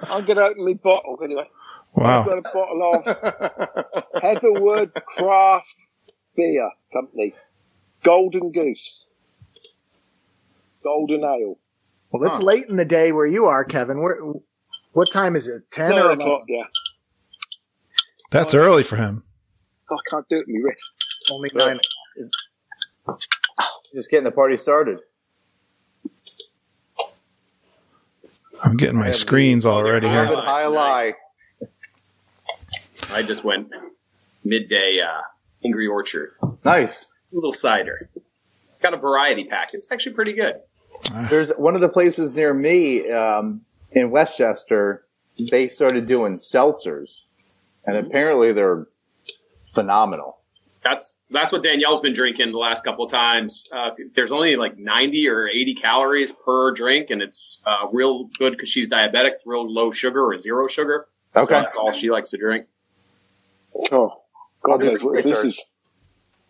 I'm gonna open my bottle anyway. I've Wow. got a bottle of Heatherwood Craft Beer Company, Golden Goose, Golden Ale. Well, it's late in the day where you are, Kevin. What time is it? 10 or 9 11? o'clock, yeah. That's early for him. I can't do it with my wrist. Only 9. Just getting the party started. I'm getting my screens already Yeah. here. Rapid high lie. I just went midday Angry Orchard. Nice. A little cider. Got a variety pack. It's actually pretty good. There's one of the places near me in Westchester. They started doing seltzers, and apparently they're phenomenal. That's what Danielle's been drinking the last couple of times. There's only like 90 or 80 calories per drink, and it's real good because she's diabetic. It's real low sugar or zero sugar. Okay. So that's all she likes to drink. Oh, God do knows some what this research. is.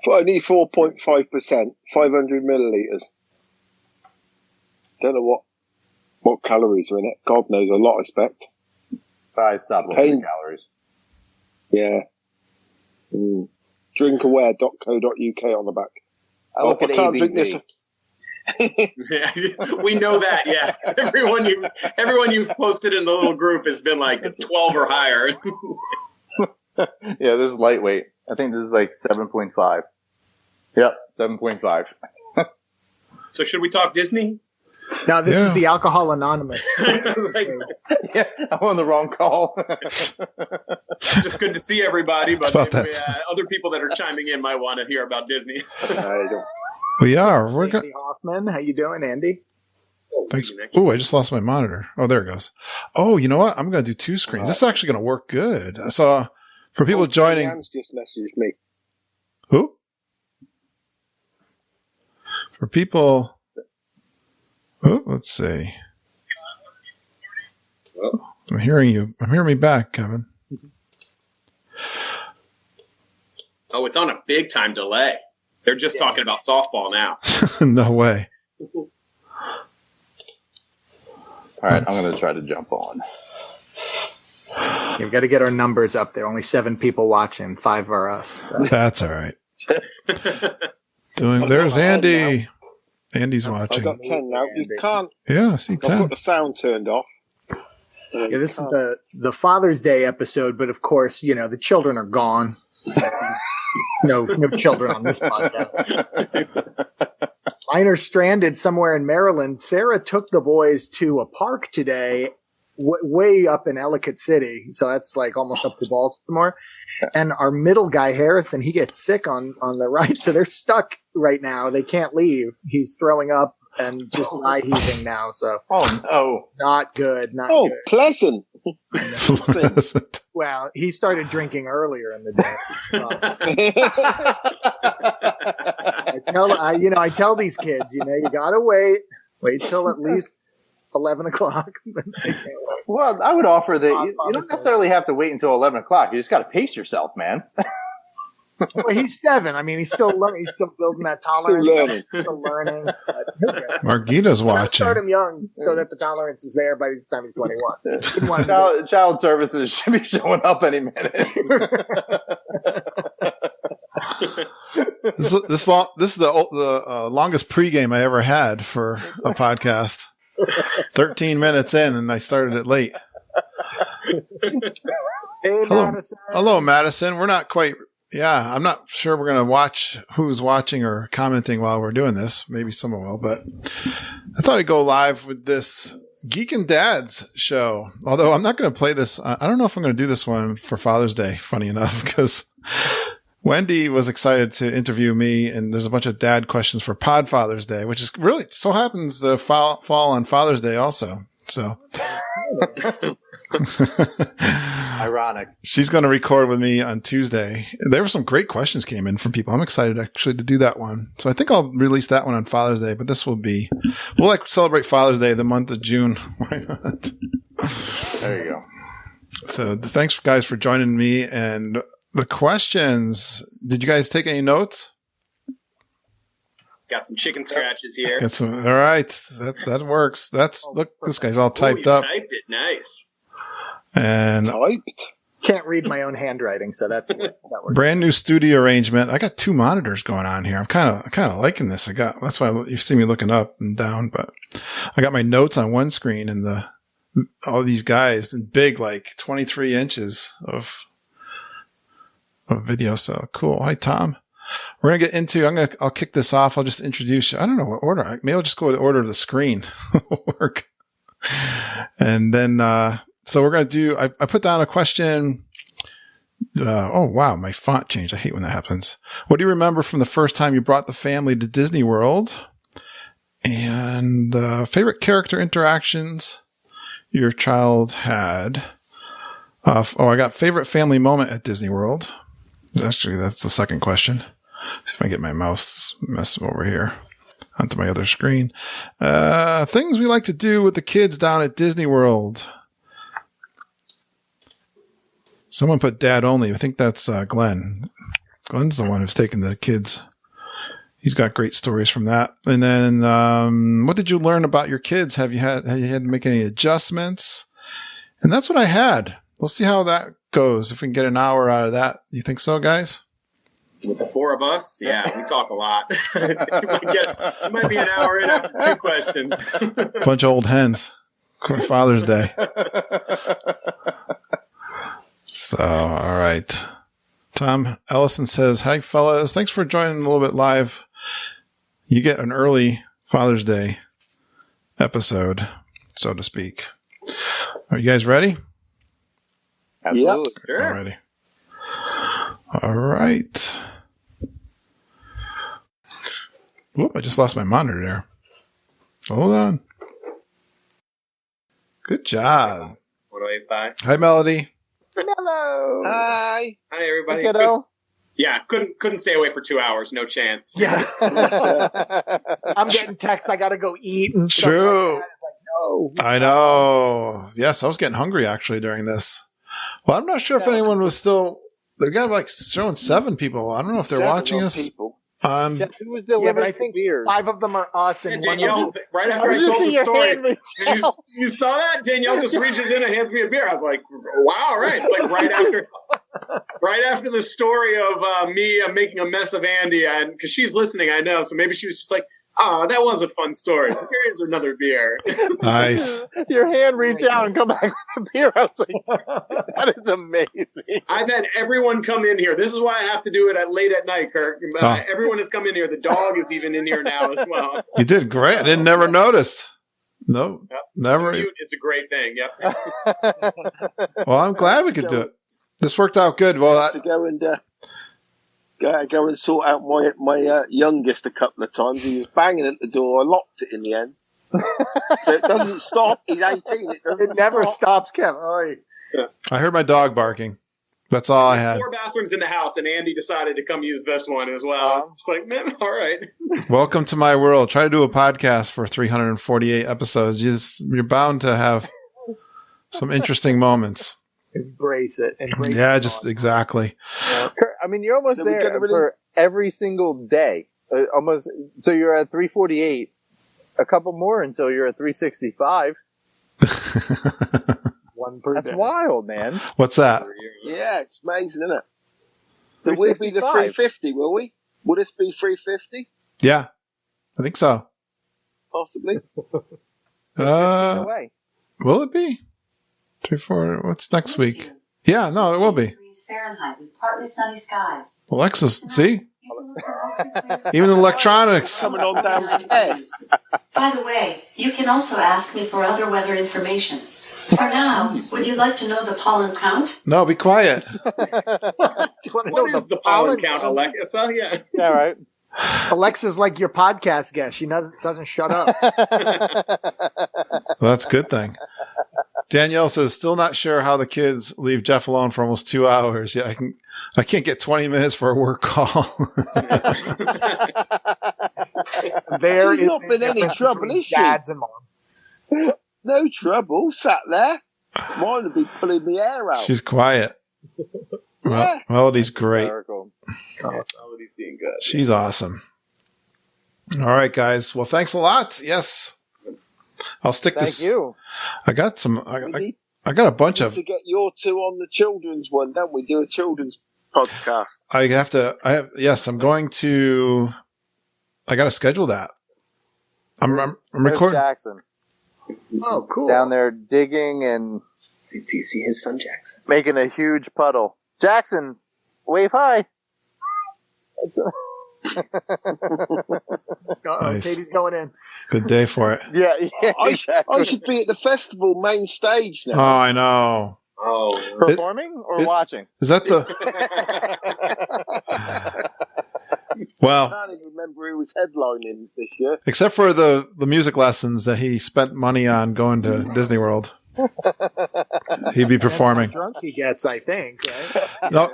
Only 4.5%, 500 milliliters. Don't know what calories are in it. God knows, a lot, I expect. I stopped looking Pain. at calories. Yeah. Drinkaware.co.uk on the back. I look at can't drink ABV. this. We know that, yeah. Everyone you've posted in the little group has been like 12 or higher. Yeah, this is lightweight. I think this is like 7.5. Yep, 7.5. So should we talk Disney? No, this Yeah. is the Alcohol Anonymous. Like, Yeah, I'm on the wrong call. just good to see everybody, but about maybe, that. other people that are chiming in might want to hear about Disney. There you go. We are. We're good. Andy Hoffman, how you doing, Andy? Thanks. Oh, I just lost my monitor. Oh, there it goes. Oh, you know what? I'm going to do two screens. This is actually going to work good. So for people joining, Jan's just messaged me. who? For people, oh, let's see. I'm hearing you. I'm hearing me back, Kevin. Oh, it's on a big time delay. They're just talking about softball now. No way. All right, I'm going to try to jump on. We've got to get our numbers up there. Only 7 people watching. 5 are us. That's all right. There's Andy. Andy's I've watching. got 10 now. You can't. Yeah, I see I've 10. got the sound turned off. Yeah, this is the Father's Day episode, but of course, the children are gone. No children on this podcast. Mine are stranded somewhere in Maryland. Sarah took the boys to a park today, way up in Ellicott City. So that's like almost up to Baltimore. And our middle guy, Harrison, he gets sick on the right. So they're stuck right now. They can't leave. He's throwing up and just eye heaving now. So Oh, no. not good. Not Oh, good. pleasant. Well, he started drinking earlier in the day. I tell these kids, you gotta wait till at least 11 o'clock. Well, I would offer that you don't Father's Day. necessarily have to wait until 11 o'clock. You just got to pace yourself, man. Well, he's 7. I mean, he's still learning. He's still building that tolerance. learning. Still learning. But he'll get it. Margita's I'll watching. start him young so that the tolerance is there by the time he's 21. Didn't want him to Child services should be showing up any minute. This is the longest pregame I ever had for a podcast. 13 minutes in, and I started it late. Hey, Madison. Hello, Madison. We're not quite. Yeah, I'm not sure we're going to watch who's watching or commenting while we're doing this. Maybe someone will, but I thought I'd go live with this Geekin' Dads show. Although I'm not going to play this. I don't know if I'm going to do this one for Father's Day, funny enough, because Wendy was excited to interview me, and there's a bunch of dad questions for Pod Father's Day, which is really so happens to fall on Father's Day also. So. Ironic. She's going to record with me on Tuesday. There were some great questions came in from people. I'm excited actually to do that one. So I think I'll release that one on Father's Day, but this will be, we'll like celebrate Father's Day the month of June. Why not? There you go. So thanks guys for joining me. And the questions, did you guys take any notes? Got some chicken scratches here. All right. That works. Look, this guy's all typed up. Typed it. Nice. And Typed. Can't read my own handwriting, so that works. Brand new studio arrangement. I got 2 monitors going on here. I'm kind of liking this. That's why you see me looking up and down, but I got my notes on one screen and all these guys in big, like 23 inches of video. So cool. Hi, Tom. We're going to get into, I'll kick this off. I'll just introduce you. I don't know what order. Maybe I'll just go with the order of the screen. Work. And then, so we're going to do, I put down a question. Oh, wow. My font changed. I hate when that happens. What do you remember from the first time you brought the family to Disney World? And favorite character interactions your child had. I got favorite family moment at Disney World. Actually, that's the second question. See if I get my mouse messed over here onto my other screen. Things we like to do with the kids down at Disney World. Someone put dad only. I think that's Glen. Glen's the one who's taking the kids. He's got great stories from that. And then, what did you learn about your kids? Have you had to make any adjustments? And that's what I had. We'll see how that goes. If we can get an hour out of that. You think so, guys? With the 4 of us, yeah, we talk a lot. It might be an hour in after 2 questions. Bunch of old hens for Father's Day. So, all right. Tom Ellison says, hi, fellas. Thanks for joining a little bit live. You get an early Father's Day episode, so to speak. Are you guys ready? Absolutely. Yep. Sure. Alrighty. All right. Whoop, I just lost my monitor there. Hold on. Good job. What do I buy? Hi, Melody. Hello. Hi. Hi, everybody. Kiddo. Couldn't stay away for 2 hours. No chance. Yeah. I'm getting texts. I got to go eat. And stuff True. like that. It's like, no. I know. Yes, I was getting hungry actually during this. Well, I'm not sure if anyone was still. They got like showing 7 people. I don't know if they're 7 watching us. people. Guess who was Yeah, but delivering I think beers? 5 of them are us, and one of Danielle, them. right after I Did you told see the your story, hand reach out? you saw that? Danielle just reaches in and hands me a beer. I was like, wow, all right. It's like right after the story of me making a mess of Andy, because she's listening, I know. So maybe she was just like, oh, that was a fun story. Here's another beer. Nice. Your hand reach out and come back with a beer. I was like, that is amazing. I've had everyone come in here. This is why I have to do it late at night, Kirk. Everyone has come in here. The dog is even in here now as well. You did great. I didn't never noticed. No, Yep. never. Mute is a great thing. Yep. Well, I'm glad we could do it. This worked out good. Well, To go and sort out my youngest a couple of times. He was banging at the door. I locked it in the end. So it doesn't stop. He's 18. It never stops, Kev. Oy. I heard my dog barking. That's all I had. 4 bathrooms in the house, and Andy decided to come use this one as well. It's just like, man, all right. Welcome to my world. Try to do a podcast for 348 episodes. You're bound to have some interesting moments. Embrace it. Yeah, just exactly. Kurt, I mean, you're almost there for every single day. Almost. So you're at 348. A couple more until you're at 365. One per That's day. wild, man. What's that? Yeah, it's amazing, isn't it? So we'll be the 350, will we? Will this be 350? Yeah, I think so. Possibly. Away. Will it be? 3, 4. What's next week? Yeah, no, it will be. Fahrenheit with partly sunny skies. Alexis, see? Even the electronics. Coming on downstairs. By the way, you can also ask me for other weather information. For now, would you like to know the pollen count? No, be quiet. What is the pollen count, Alexa? Yeah. Yeah, right. Alexa's like your podcast guest. She doesn't shut up. Well, that's a good thing. Danielle says, still not sure how the kids leave Jeff alone for almost 2 hours. Yeah, I can't get 20 minutes for a work call. There She's not been any trouble, is she? Dads and moms. No trouble. Sat there. Mine would be pulling the hair out. She's quiet. Yeah. Melody's great. Melody's being good. She's awesome. All right, guys. Well, thanks a lot. Yes. I'll stick this. Thank you. I got some. I got a bunch of. To get your two on the children's one, don't we? Do a children's podcast. Yes, I'm going to. I got to schedule that. I'm recording. Jackson. Oh, cool. Down there digging and Did you see his son, Jackson? making a huge puddle. Jackson, wave hi. Nice. Katie's going in. Good day for it. Yeah, exactly. I should be at the festival main stage Oh, now. I know. Oh. Performing or watching? Is that the? I Well, can't even remember who was headlining this year. except for the music lessons that he spent money on going to Disney World, he'd be performing. That's how drunk he gets, I think. Right? No,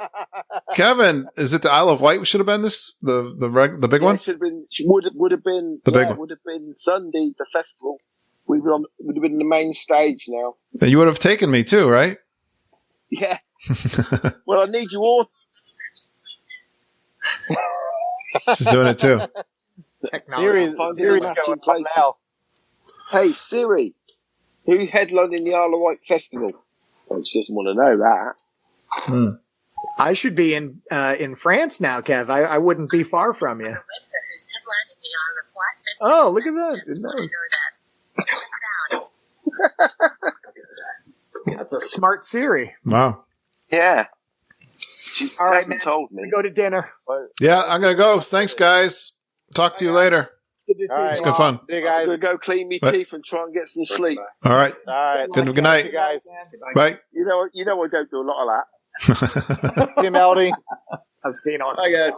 Kevin, is it the Isle of Wight? Should have been this the big one. Should have been. Would have been. The big one. Would have been Sunday, the festival. Would have been the main stage now. And you would have taken me too, right? Yeah. Well, I need you all. She's doing it too. Siri's Finding going matching up places. now. Hey Siri, who headlined in the Isle of Wight festival? Well, she doesn't want to know that. I should be in France now, Kev. I wouldn't be far from you. Oh, look at that. Nice. That's a smart Siri. Wow. Yeah. She All right, hasn't man. told me. We go to dinner. Yeah, I'm gonna go. Thanks, guys. Talk to you later. Good to see All you. right. It's good fun. See you I'm guys. going to go clean my What? teeth and try and get some sleep. All right. All right. Good night. See you guys. Bye. You know I don't do a lot of that. See you, Melody. I've seen all. Hi, guys.